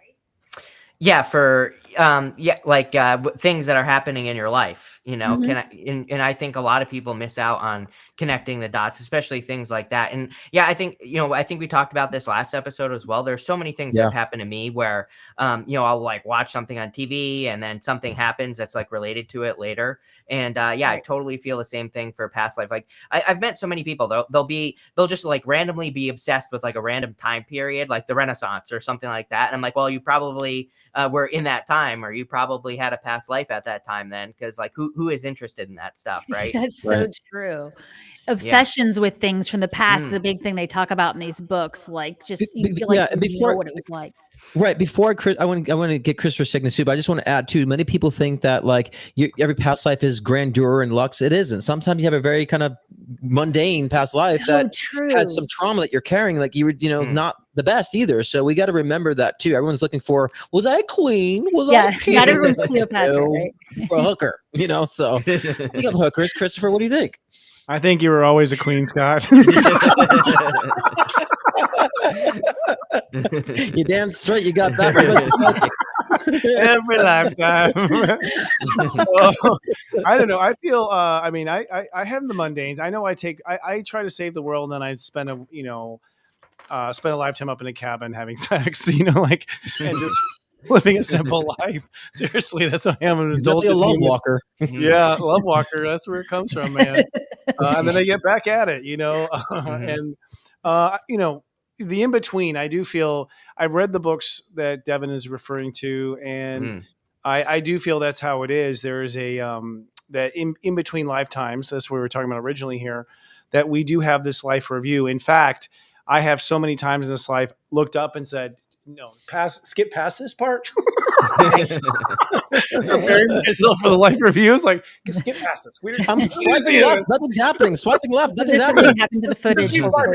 Yeah, for things that are happening in your life, and I think a lot of people miss out on connecting the dots, especially things like that. And I think we talked about this last episode as well. There's so many things that have happened to me where, I'll like watch something on TV and then something happens that's like related to it later. And I totally feel the same thing for past life. Like I've met so many people, they'll just like randomly be obsessed with like a random time period, like the Renaissance or something like that. And I'm like, well, you probably were in that time, or you probably had a past life at that time then, because like who is interested in that stuff, right? That's so true. Obsessions with things from the past is a big thing they talk about in these books. Like just you feel like you know what it was like. Right. Before I want to get Christopher's segment too, but I just want to add too, many people think that like every past life is grandeur and lux. It isn't. Sometimes you have a very kind of mundane past life had some trauma that you're carrying, like you were, not the best either. So we got to remember that too. Everyone's looking for, was I a queen? Was I a king? Not everyone's Cleopatra, right? Or a hooker, so think of hookers. Christopher, what do you think? I think you were always a queen, Scott. You're damn straight. You got that right. Every lifetime. I don't know. I feel. I have the mundanes. I know. I try to save the world, and then I spend a lifetime up in a cabin having sex. And just living a simple life. Seriously, that's what I am. I'm an adult. A love walker. Yeah, love walker. That's where it comes from, man. And then I get back at it, and the in between, I do feel I've read the books that Devon is referring to, and I do feel that's how it is. There is a that in between lifetimes. That's what we were talking about originally here. That we do have this life review. In fact, I have so many times in this life looked up and said, "No, skip past this part." Preparing myself for the life review. It's like, skip past this. I'm swiping left. Nothing's happening. Swiping left. Nothing's happening. Happened to the footage.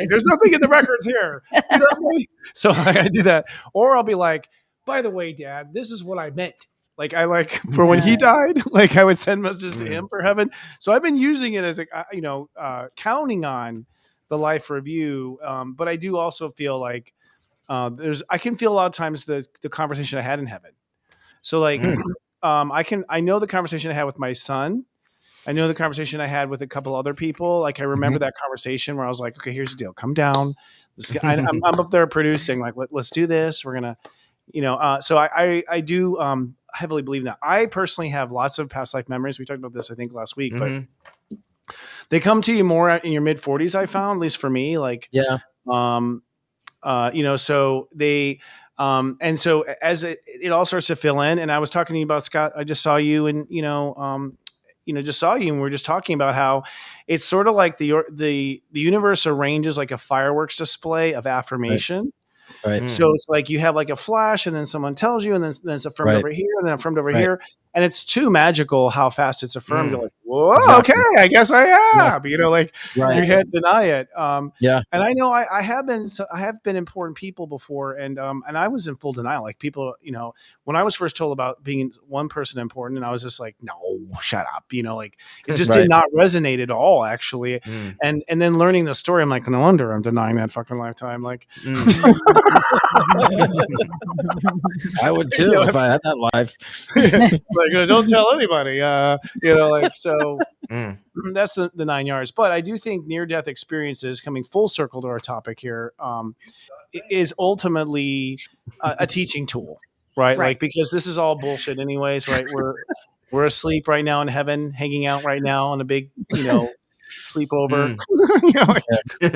There's nothing in the records here. You know what I mean? So I do that. Or I'll be like, by the way, Dad, this is what I meant. Like for when he died, like I would send messages to him for heaven. So I've been using it as counting on the life review. But I do also feel like I can feel a lot of times the conversation I had in heaven. So like, I know the conversation I had with my son. I know the conversation I had with a couple other people. Like I remember that conversation where I was like, okay, here's the deal. Come down. I'm up there producing, like, let's do this. We're going to, so I do heavily believe that. I personally have lots of past life memories. We talked about this, I think, last week, but they come to you more in your mid 40s. I found, at least for me, like, so they, and so as it all starts to fill in, and I was talking to you about, Scott, I just saw you and, just saw you and we were just talking about how it's sort of like the universe arranges like a fireworks display of affirmation. Right. So it's like you have like a flash and then someone tells you and then it's affirmed over here and then affirmed over here. And it's too magical how fast it's affirmed. You're like, whoa, okay, I guess I am. You can't deny it. And I know I have been important people before, and I was in full denial. Like people, when I was first told about being one person important, and I was just like, no, shut up. Like it just did not resonate at all, actually. And then learning the story, I'm like, no wonder I'm denying that fucking lifetime. Like, I would too if I had that life. Like, don't tell anybody, so that's the 9 yards. But I do think near-death experiences, coming full circle to our topic here, is ultimately a teaching tool, right? Like, because this is all bullshit anyways, right? We're asleep right now in heaven, hanging out right now on a big, sleepover.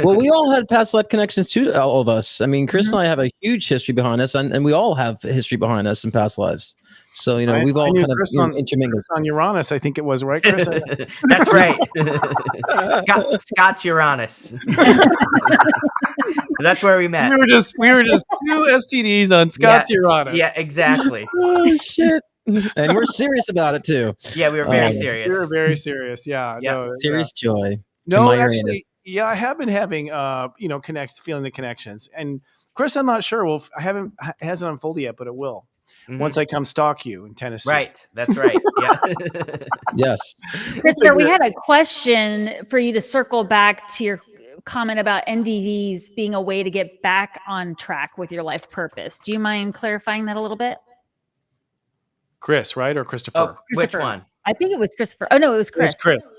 Well, we all had past life connections too, all of us. I mean, Chris and I have a huge history behind us, and we all have history behind us in past lives. So, we've all kind of intermingled. On Uranus, I think it was, right, Chris? That's right. Scott's Uranus. That's where we met. We were just two STDs on Scott's Uranus. Yeah, exactly. Oh, shit. And we're serious about it too. Yeah, we were very serious. We were very serious. Yeah. Serious joy. No, actually, I have been having, feeling the connections. And Chris, I'm not sure. Well, it hasn't unfolded yet, but it will. Once I come stalk you in Tennessee. Right. That's right. Yeah. Yes. Christopher, we had a question for you to circle back to your comment about NDEs being a way to get back on track with your life purpose. Do you mind clarifying that a little bit? Chris, right? Or Christopher? Oh, which one? I think it was Christopher. Oh no, it was Chris. It was Chris.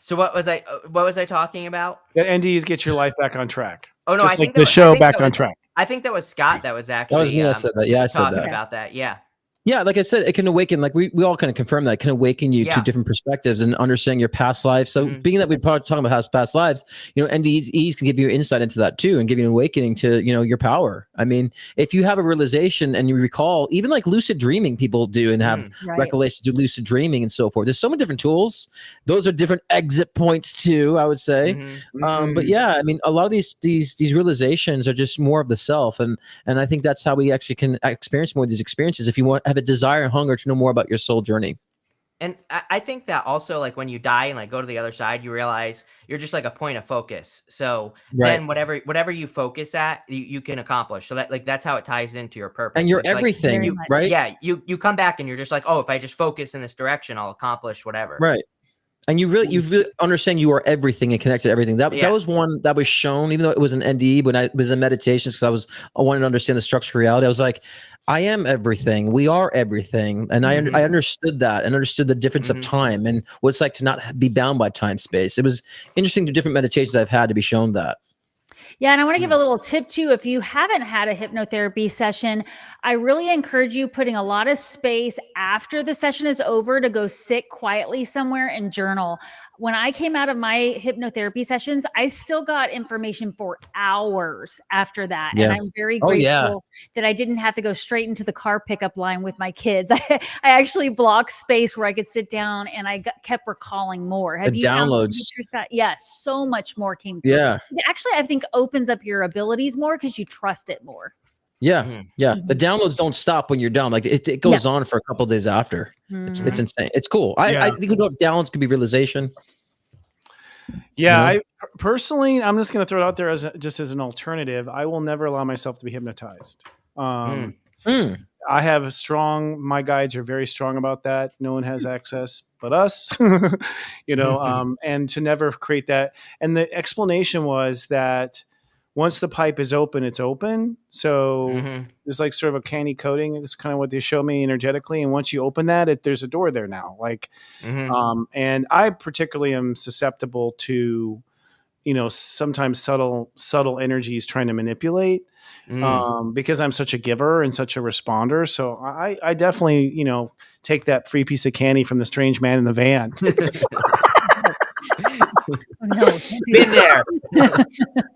So what was I talking about? That NDEs get your life back on track. Oh no, just like the show back on track. I think that was Scott that was actually that was me that said that. Yeah, I said that. About that. Yeah. Yeah, like I said, it can awaken, like we all kind of confirm that, it can awaken you to different perspectives and understanding your past life. So being that we're talking about past lives, NDEs can give you insight into that too and give you an awakening to, your power. I mean, if you have a realization and you recall, even like lucid dreaming people do and have recollections, do lucid dreaming and so forth. There's so many different tools. Those are different exit points too, I would say. But yeah, I mean, a lot of these realizations are just more of the self. And I think that's how we actually can experience more of these experiences. If you have a desire and hunger to know more about your soul journey. And I think that also, like when you die and like go to the other side, you realize you're just like a point of focus. So then whatever you focus at, you can accomplish. So that's how it ties into your purpose. And you're everything, right? Yeah. You come back and you're just like, oh, if I just focus in this direction, I'll accomplish whatever. Right. And you really understand you are everything and connected to everything. That was one that was shown, even though it was an NDE, when I was in meditation, because I wanted to understand the structure of reality. I was like, I am everything. We are everything. And I understood that and understood the difference of time and what it's like to not be bound by time space. It was interesting, the different meditations I've had to be shown that. Yeah, and I want to give a little tip too. If you haven't had a hypnotherapy session, I really encourage you putting a lot of space after the session is over to go sit quietly somewhere and journal. When I came out of my hypnotherapy sessions, I still got information for hours after that. And Yeah. I'm very Oh, yeah. grateful that I didn't have to go straight into the car pickup line with my kids. I actually blocked space where I could sit down and I kept recalling more. Have The you found downloads. that, Scott? Yes, so much more came through. Yeah. It actually, I think, opens up your abilities more because you trust it more. Yeah. Yeah. The downloads don't stop when you're done. Like it goes on for a couple of days after. It's insane. It's cool. I think downloads could be realization. Yeah, Mhm. I personally, I'm just going to throw it out there as just as an alternative. I will never allow myself to be hypnotized. I have my guides are very strong about that. No one has access but us, and to never create that. And the explanation was that once the pipe is open, it's open. So there's like sort of a candy coating. It's kind of what they show me energetically. And once you open that, there's a door there now. And I particularly am susceptible to, sometimes subtle energies trying to manipulate because I'm such a giver and such a responder. So I definitely, take that free piece of candy from the strange man in the van. No. Been there.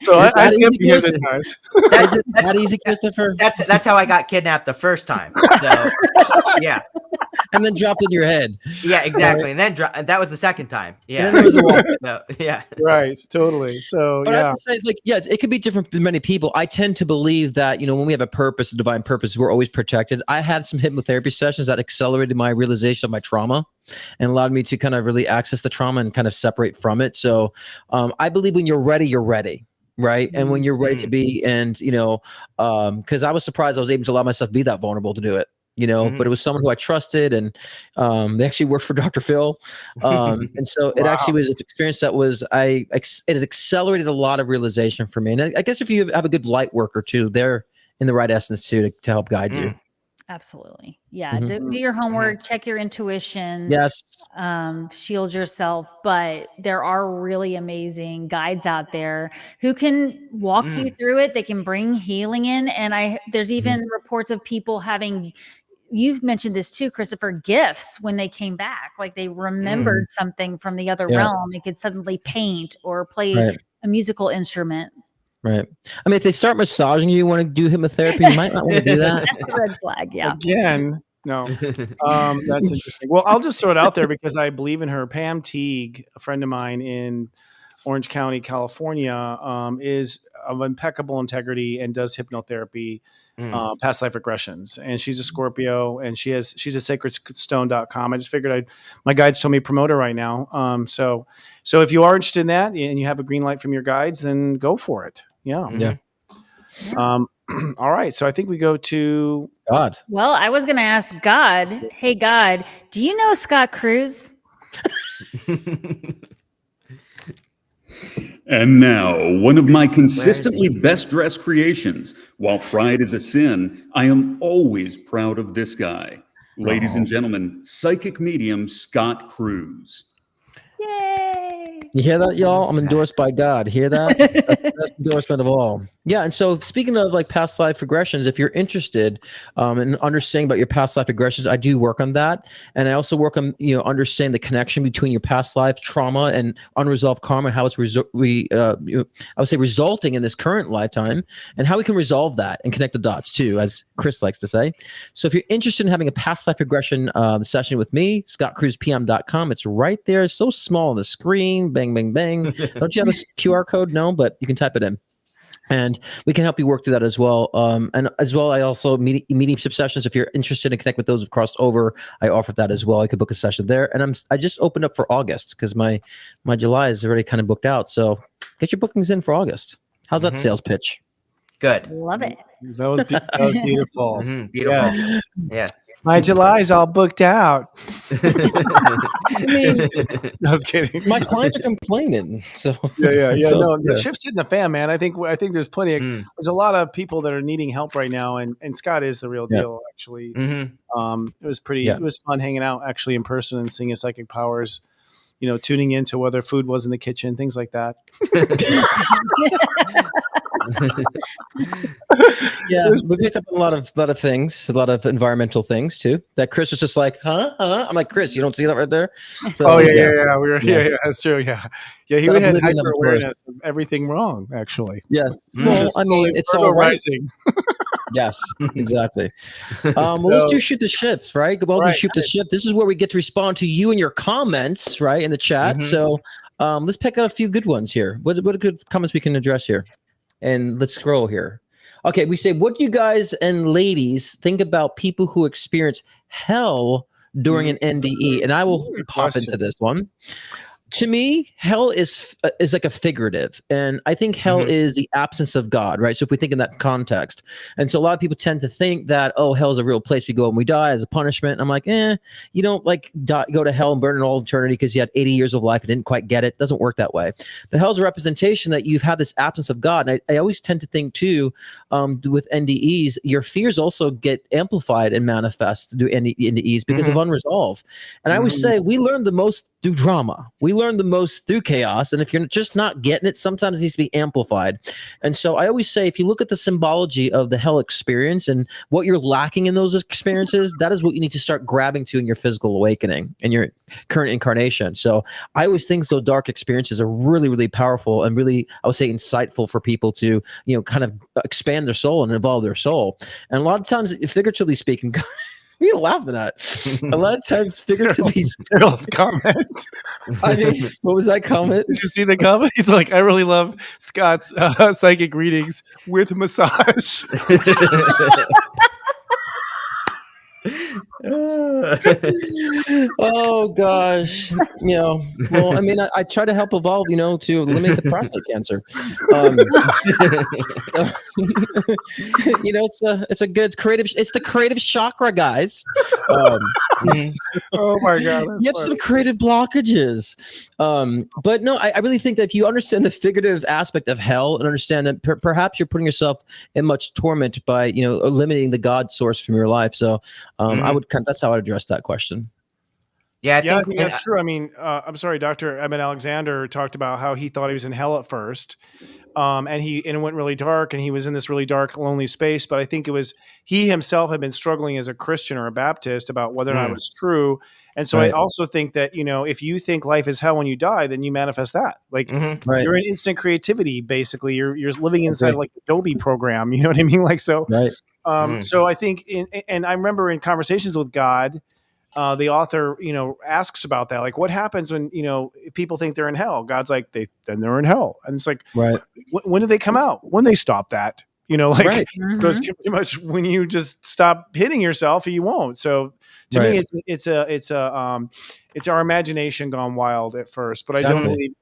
So I that can't easy, be Chris? hypnotized. Is it that easy, Christopher? That's how I got kidnapped the first time. So yeah, And then dropped in your head. yeah, exactly. And then that was the second time. And then Yeah, there was a walk. no, yeah. Right. Totally. So But I yeah. have to say, it could be different for many people. I tend to believe that, when we have a purpose, a divine purpose, we're always protected. I had some hypnotherapy sessions that accelerated my realization of my trauma and allowed me to kind of really access the trauma and kind of separate from it. So I believe when you're ready, you're ready. Right. And when you're ready to be, and, because I was surprised I was able to allow myself to be that vulnerable to do it. But it was someone who I trusted, and they actually worked for Dr. Phil. And so it actually was an experience that was, it accelerated a lot of realization for me. And I guess if you have a good light worker too, they're in the right essence too, to help guide you. Absolutely. Yeah. Do your homework, check your intuition. Yes. Shield yourself. But there are really amazing guides out there who can walk you through it. They can bring healing in. And there's even reports of people having, you've mentioned this too, Christopher, gifts when they came back. Like they remembered something from the other realm. They could suddenly paint or play a musical instrument. Right. I mean, if they start massaging you, want to do hypnotherapy, you might not want to do that. That's a red flag. Yeah. Again, no. That's interesting. Well, I'll just throw it out there because I believe in her. Pam Teague, a friend of mine in Orange County, California, is of impeccable integrity and does hypnotherapy, past life regressions. And she's a Scorpio, and she's a sacredstone.com. I just figured my guides told me to promote her right now. So if you are interested in that and you have a green light from your guides, then go for it. Yeah. Yeah. All right. So I think we go to God. Well, I was going to ask God, hey, God, do you know Scott Cruz? And now, one of my consistently best dressed creations. While pride is a sin, I am always proud of this guy. Ladies and gentlemen, psychic medium Scott Cruz. Yay. You hear that, y'all? I'm endorsed by God. Hear that? That's the best endorsement of all. Yeah. And so speaking of like past life regressions, if you're interested in understanding about your past life regressions, I do work on that. And I also work on, understanding the connection between your past life trauma and unresolved karma, and how it's I would say resulting in this current lifetime, and how we can resolve that and connect the dots too, as Chris likes to say. So if you're interested in having a past life regression session with me, scottcruzpm.com. It's right there. It's so small on the screen. Bang, bang, bang. Don't you have a QR code? No, but you can type it in. And we can help you work through that as well. And as well, I also mediumship sessions. If you're interested in connect with those who've crossed over, I offer that as well. I could book a session there. And I just opened up for August because my July is already kind of booked out. So get your bookings in for August. How's that sales pitch? Good. Love it. that was beautiful. Beautiful. Yes. Yeah. My July's all booked out. I mean, I was kidding. my clients are complaining. So Yeah. So, No, the ship's hitting the fan, man. I think there's plenty of there's a lot of people that are needing help right now, and Scott is the real deal. Actually, it was pretty. Yeah. It was fun hanging out actually in person and seeing his psychic powers. Tuning into whether food was in the kitchen, things like that. Yeah, we picked up a lot of things, a lot of environmental things too. That Chris was just like, huh? I'm like, Chris, you don't see that right there? So, Oh yeah. We were, yeah, that's true. Yeah. He The had oblivion of hyper the awareness of everything wrong, actually. Yes. Mm. Well, Just I mean, totally it's Virgo all right. rising. Yes, exactly. Well, let's do shoot the shit, right? Welcome Right. to shoot the shit. This is where we get to respond to you and your comments, right, in the chat. Mhm. So let's pick out a few good ones here. What are good comments we can address here? And let's scroll here. Okay, we say, what do you guys and ladies think about people who experience hell during an NDE? And I will Good pop question. into this one. To me, hell is like a figurative, and I think hell is the absence of God, right? So if we think in that context, and so a lot of people tend to think that, oh, hell is a real place we go when we die as a punishment. And I'm like, you don't like go to hell and burn in all eternity because you had 80 years of life and didn't quite get it. It doesn't work that way. But hell's a representation that you've had this absence of God. And I always tend to think too, with NDEs, your fears also get amplified and manifest through NDEs because of unresolved. And I always say we learn the most through drama. We learn the most through chaos. And if you're just not getting it, sometimes it needs to be amplified. And so I always say, if you look at the symbology of the hell experience and what you're lacking in those experiences, that is what you need to start grabbing to in your physical awakening and your current incarnation. So I always think those dark experiences are really, really powerful and really, I would say, insightful for people to, kind of expand their soul and evolve their soul. And a lot of times, figuratively speaking, what are you laughing at? A lot of times, figuratively. Daryl's comment. I mean, what was that comment? Did you see the comment? He's like, I really love Scott's psychic readings with massage. Oh gosh, well, I mean, I try to help evolve, to eliminate the prostate cancer. It's a good creative. It's the creative chakra, guys. Oh my god, You have some creative blockages, but no, I really think that if you understand the figurative aspect of hell and understand that perhaps you're putting yourself in much torment by eliminating the God source from your life. So that's how I'd address that question. Yeah, I think that's true. I mean, I'm sorry, Dr. Eben Alexander talked about how he thought he was in hell at first. And it went really dark, and he was in this really dark, lonely space. But I think it was he himself had been struggling as a Christian or a Baptist about whether or not it was true. And so I also think that, if you think life is hell when you die, then you manifest that. Like you're in instant creativity, basically. You're living inside like the Adobe program. You know what I mean? Like so. Right. So I think, and I remember in conversations with God, the author, asks about that. Like, what happens when, people think they're in hell? God's like, then they're in hell. And it's like, when do they come out? When they stop that, so it's pretty much when you just stop hitting yourself, you won't. So to me, it's our imagination gone wild at first, but I don't really,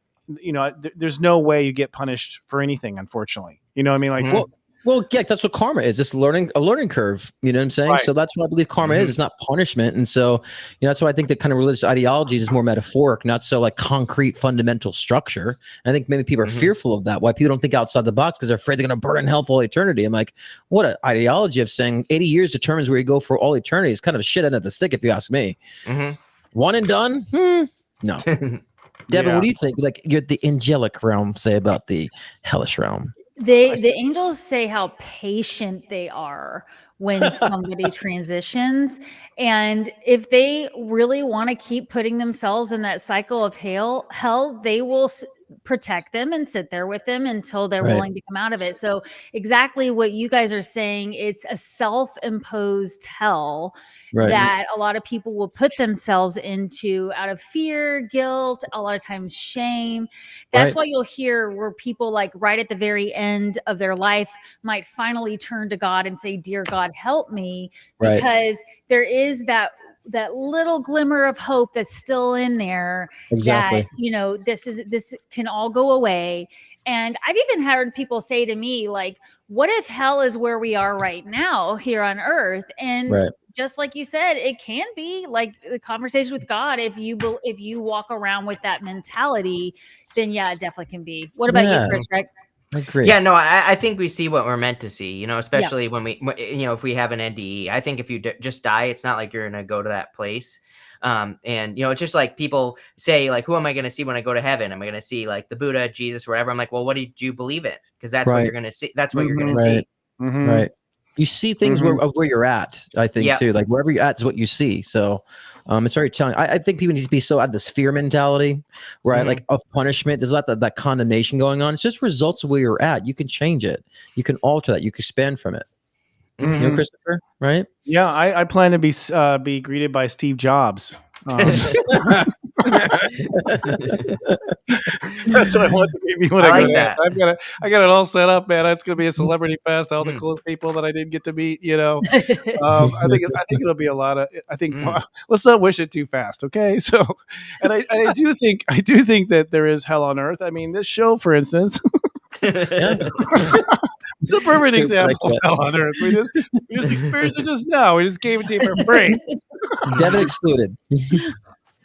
there's no way you get punished for anything, unfortunately. You know what I mean? Like, Well, yeah, that's what karma is. It's a learning curve. You know what I'm saying? Right. So that's what I believe karma is. It's not punishment. And so, that's why I think the kind of religious ideologies is more metaphoric, not so like concrete fundamental structure. I think maybe people are fearful of that. Why people don't think outside the box because they're afraid they're going to burn in hell for all eternity. I'm like, what an ideology of saying 80 years determines where you go for all eternity is kind of a shit end of the stick, if you ask me. One and done? No. Devin, what do you think? Like, you're the angelic realm, say about the hellish realm. The angels say how patient they are when somebody transitions. And if they really want to keep putting themselves in that cycle of hell, they will protect them and sit there with them until they're willing to come out of it. So exactly what you guys are saying, it's a self-imposed hell that a lot of people will put themselves into out of fear, guilt, a lot of times shame. That's why you'll hear where people like right at the very end of their life might finally turn to God and say, "Dear God, help me," because there is that little glimmer of hope that's still in there that, this can all go away. And I've even heard people say to me, like, what if hell is where we are right now here on earth? And just like you said, it can be like the conversation with God. If you walk around with that mentality, then yeah, it definitely can be. What about you, Chris? Reck? I agree. Yeah, no, I think we see what we're meant to see, especially when we, if we have an NDE. I think if you just die, it's not like you're going to go to that place. And it's just like people say, like, who am I going to see when I go to heaven? Am I going to see like the Buddha, Jesus, whatever? I'm like, well, what do you believe in? Because that's what you're going to see. That's what you're going to see. Right. You see things where you're at, I think, too. Like wherever you're at is what you see. So it's very challenging. I think people need to be so out of this fear mentality, right? Like of punishment. There's not that condemnation going on. It's just results of where you're at. You can change it. You can alter that. You can expand from it. You know, Christopher, right? Yeah, I plan to be greeted by Steve Jobs. That's what I want to be when I go there. I got it all set up, man. It's gonna be a celebrity fest. All the coolest people that I didn't get to meet. I think it'll be a lot of. Let's not wish it too fast, okay? So, and I do think that there is hell on earth. I mean, this show, for instance. It's a perfect example of hell on earth. We just experienced it just now. We just gave it to you for free. Devon excluded.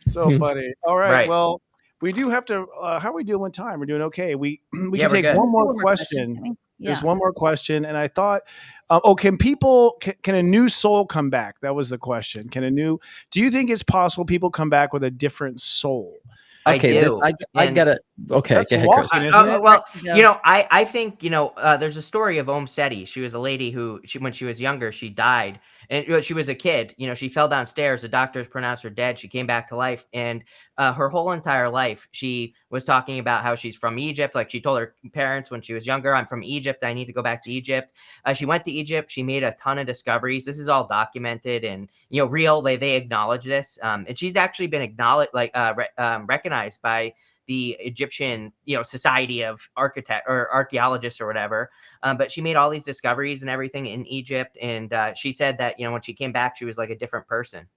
So funny. All right. Well, we do have to. How are we doing with time? We're doing okay. We can take one more question. There's one more question, and I thought, can a new soul come back? That was the question. Do you think it's possible people come back with a different soul? Okay, I gotta. Okay, that's walking, isn't it? Well, I think there's a story of Om Seti. She was a lady who, when she was younger, she died, and she was a kid. She fell downstairs. The doctors pronounced her dead. She came back to life, and her whole entire life, she was talking about how she's from Egypt. Like she told her parents when she was younger, "I'm from Egypt. I need to go back to Egypt." She went to Egypt. She made a ton of discoveries. This is all documented and real. They acknowledge this, and she's actually been acknowledged, recognized by the Egyptian, Society of Archaeologists or whatever. But she made all these discoveries and everything in Egypt. And she said that, when she came back, she was like a different person.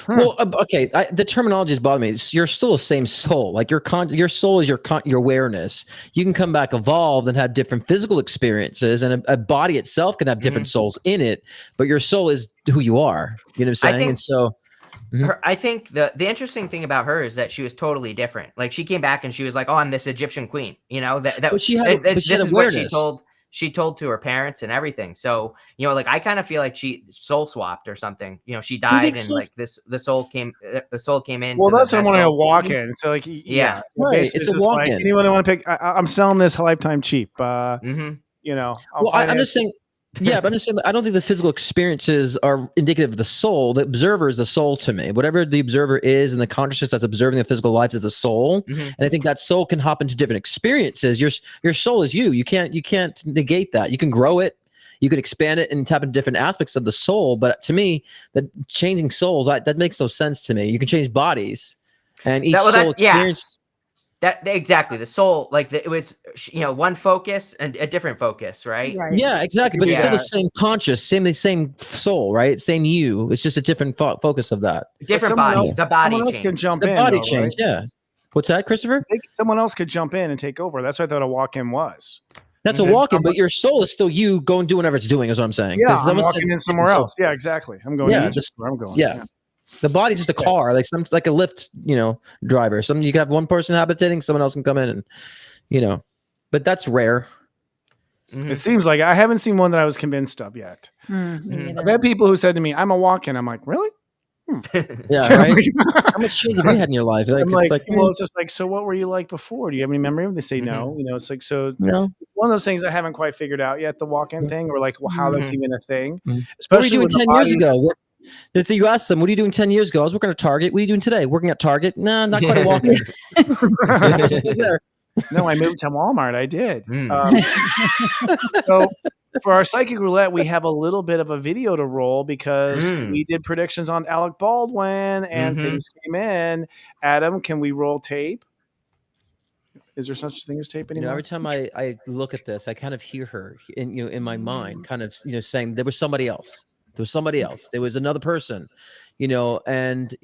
Well, okay. The terminology is bothering me. You're still the same soul. Like your soul is your awareness. You can come back evolved and have different physical experiences, and a body itself can have different souls in it. But your soul is who you are. You know what I'm saying? And so. I think the interesting thing about her is that she was totally different. Like she came back and she was like, "Oh, I'm this Egyptian queen." This is what she told to her parents and everything. So I kind of feel like she soul swapped or something. She died and the soul came in. Well, that's what I walk in. So right. It's a walk in. Anyone want to pick? I'm selling this lifetime cheap. I'm just saying. Yeah, but I'm just saying, I don't think the physical experiences are indicative of the soul. The observer is the soul to me. Whatever the observer is and the consciousness that's observing the physical life is the soul. And I think that soul can hop into different experiences. Your soul is you. You can't negate that. You can grow it. You can expand it and tap into different aspects of the soul. But to me, that changing souls, that makes no sense to me. You can change bodies, and each soul experience. That exactly the soul, it was one focus and a different focus, right? Yeah, exactly. But it's still the same the same soul, right? Same you. It's just a different focus of that. Different body. The body else can jump in. The body change. Right? Yeah. What's that, Christopher? Someone else could jump in and take over. That's what I thought a walk-in was. That's a walk-in, but your soul is still you. Go and do whatever it's doing. Is what I'm saying. Yeah, I'm walking in somewhere else. Yeah, exactly. I'm going. Yeah, just where I'm going. Yeah. The body's just a car, like a Lyft, driver. You can have one person habitating, someone else can come in, and but that's rare. It seems like I haven't seen one that I was convinced of yet. I've had people who said to me, "I'm a walk-in." I'm like, really? Yeah, right. How much change have you had in your life? It's just like, so what were you like before? Do you have any memory? They say no. It's like, so one of those things I haven't quite figured out yet. The walk-in thing, or how that's even a thing. Especially what were you doing 10 years ago? So you asked them, what are you doing 10 years ago? I was working at Target. What are you doing today? Working at Target? Nah, not quite a walk-in. No, I moved to Walmart. I did. So for our psychic roulette, we have a little bit of a video to roll because we did predictions on Alec Baldwin and things came in. Adam, can we roll tape? Is there such a thing as tape anymore? Every time I look at this, I kind of hear her in my mind, kind of saying there was somebody else. There was somebody else. There was another person, and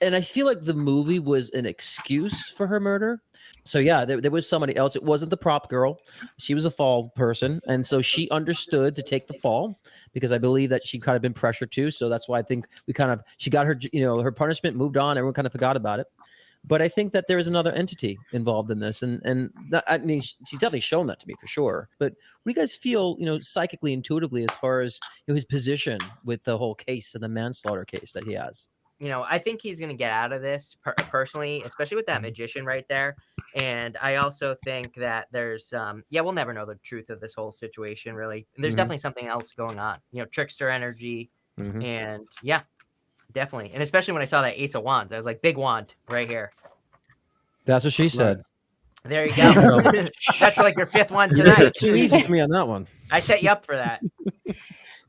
I feel like the movie was an excuse for her murder. So yeah, there was somebody else. It wasn't the prop girl. She was a fall person, and so she understood to take the fall because I believe that she kind of been pressured to. So that's why I think she got her, her punishment, moved on. Everyone kind of forgot about it. But I think that there is another entity involved in this, and I mean, she's definitely shown that to me for sure. But what do you guys feel, psychically, intuitively, as far as his position with the whole case and the manslaughter case that he has? I think he's going to get out of this personally, especially with that magician right there. And I also think that there's, we'll never know the truth of this whole situation, really. And there's definitely something else going on, trickster energy. And yeah, definitely. And especially when I saw that Ace of Wands, I was like, big wand right here. That's what she said. There you go. That's like your fifth one tonight. Too easy for me on that one. I set you up for that.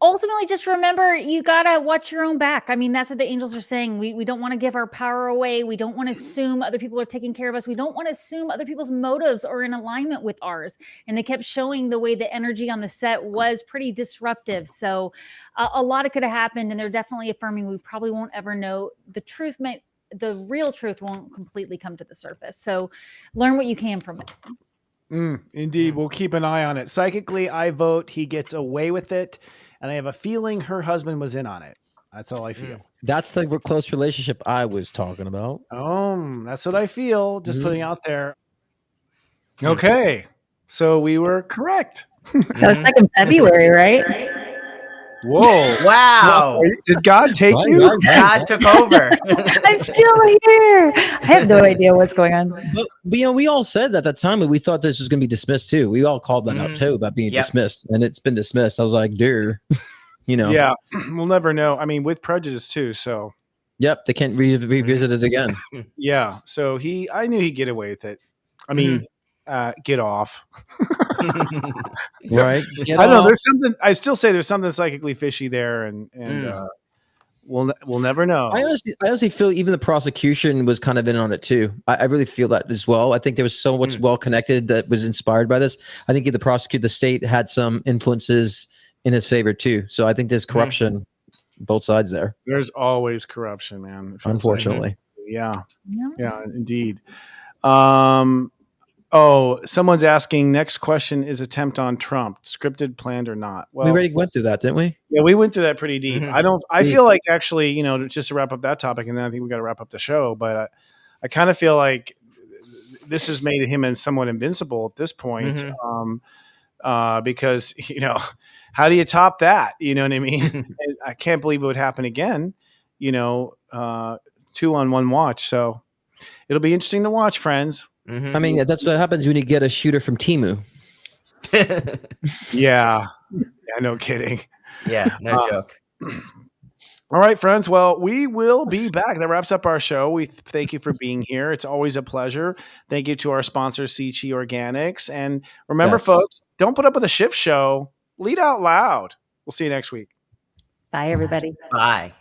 Ultimately, just remember, you got to watch your own back. I mean, that's what the angels are saying. We don't want to give our power away. We don't want to assume other people are taking care of us. We don't want to assume other people's motives are in alignment with ours. And they kept showing the way the energy on the set was pretty disruptive. So a lot of could have happened. And they're definitely affirming we probably won't ever know the truth. The real truth won't completely come to the surface. So learn what you can from it. Indeed. We'll keep an eye on it. Psychically, I vote he gets away with it. And I have a feeling her husband was in on it. That's all I feel. That's the close relationship I was talking about. That's what I feel. Just putting out there. Okay. So we were correct. That was like in February, right? Whoa. Wow. Did God take you? God took over. I'm still here. I have no idea what's going on. But we all said at that time we thought this was going to be dismissed too. We all called that out too about being dismissed, and it's been dismissed. I was like, dear, Yeah, we'll never know. I mean, with prejudice too. So. Yep, they can't revisit it again. Yeah. So I knew he'd get away with it. I mean, get off. Right. I don't know. There's something. I still say there's something psychically fishy there, and we'll never know. I honestly feel even the prosecution was kind of in on it too. I really feel that as well. I think there was so much well connected that was inspired by this. I think the state had some influences in his favor too. So I think there's corruption both sides there. There's always corruption, man. Unfortunately. Yeah, indeed. Someone's asking, next question is attempt on Trump, scripted, planned, or not? Well, we already went through that, didn't we? Yeah, we went through that pretty deep. I feel like actually, just to wrap up that topic, and then I think we got to wrap up the show, but I kind of feel like this has made him somewhat invincible at this point. Because, how do you top that? You know what I mean? I can't believe it would happen again, 2 on 1 watch. So it'll be interesting to watch, friends. I mean, that's what happens when you get a shooter from Temu. Yeah, no kidding. Yeah, no joke. All right, friends. Well, we will be back. That wraps up our show. We thank you for being here. It's always a pleasure. Thank you to our sponsor, CG Organics. And remember, folks, don't put up with a shift show. Lead out loud. We'll see you next week. Bye, everybody. Bye.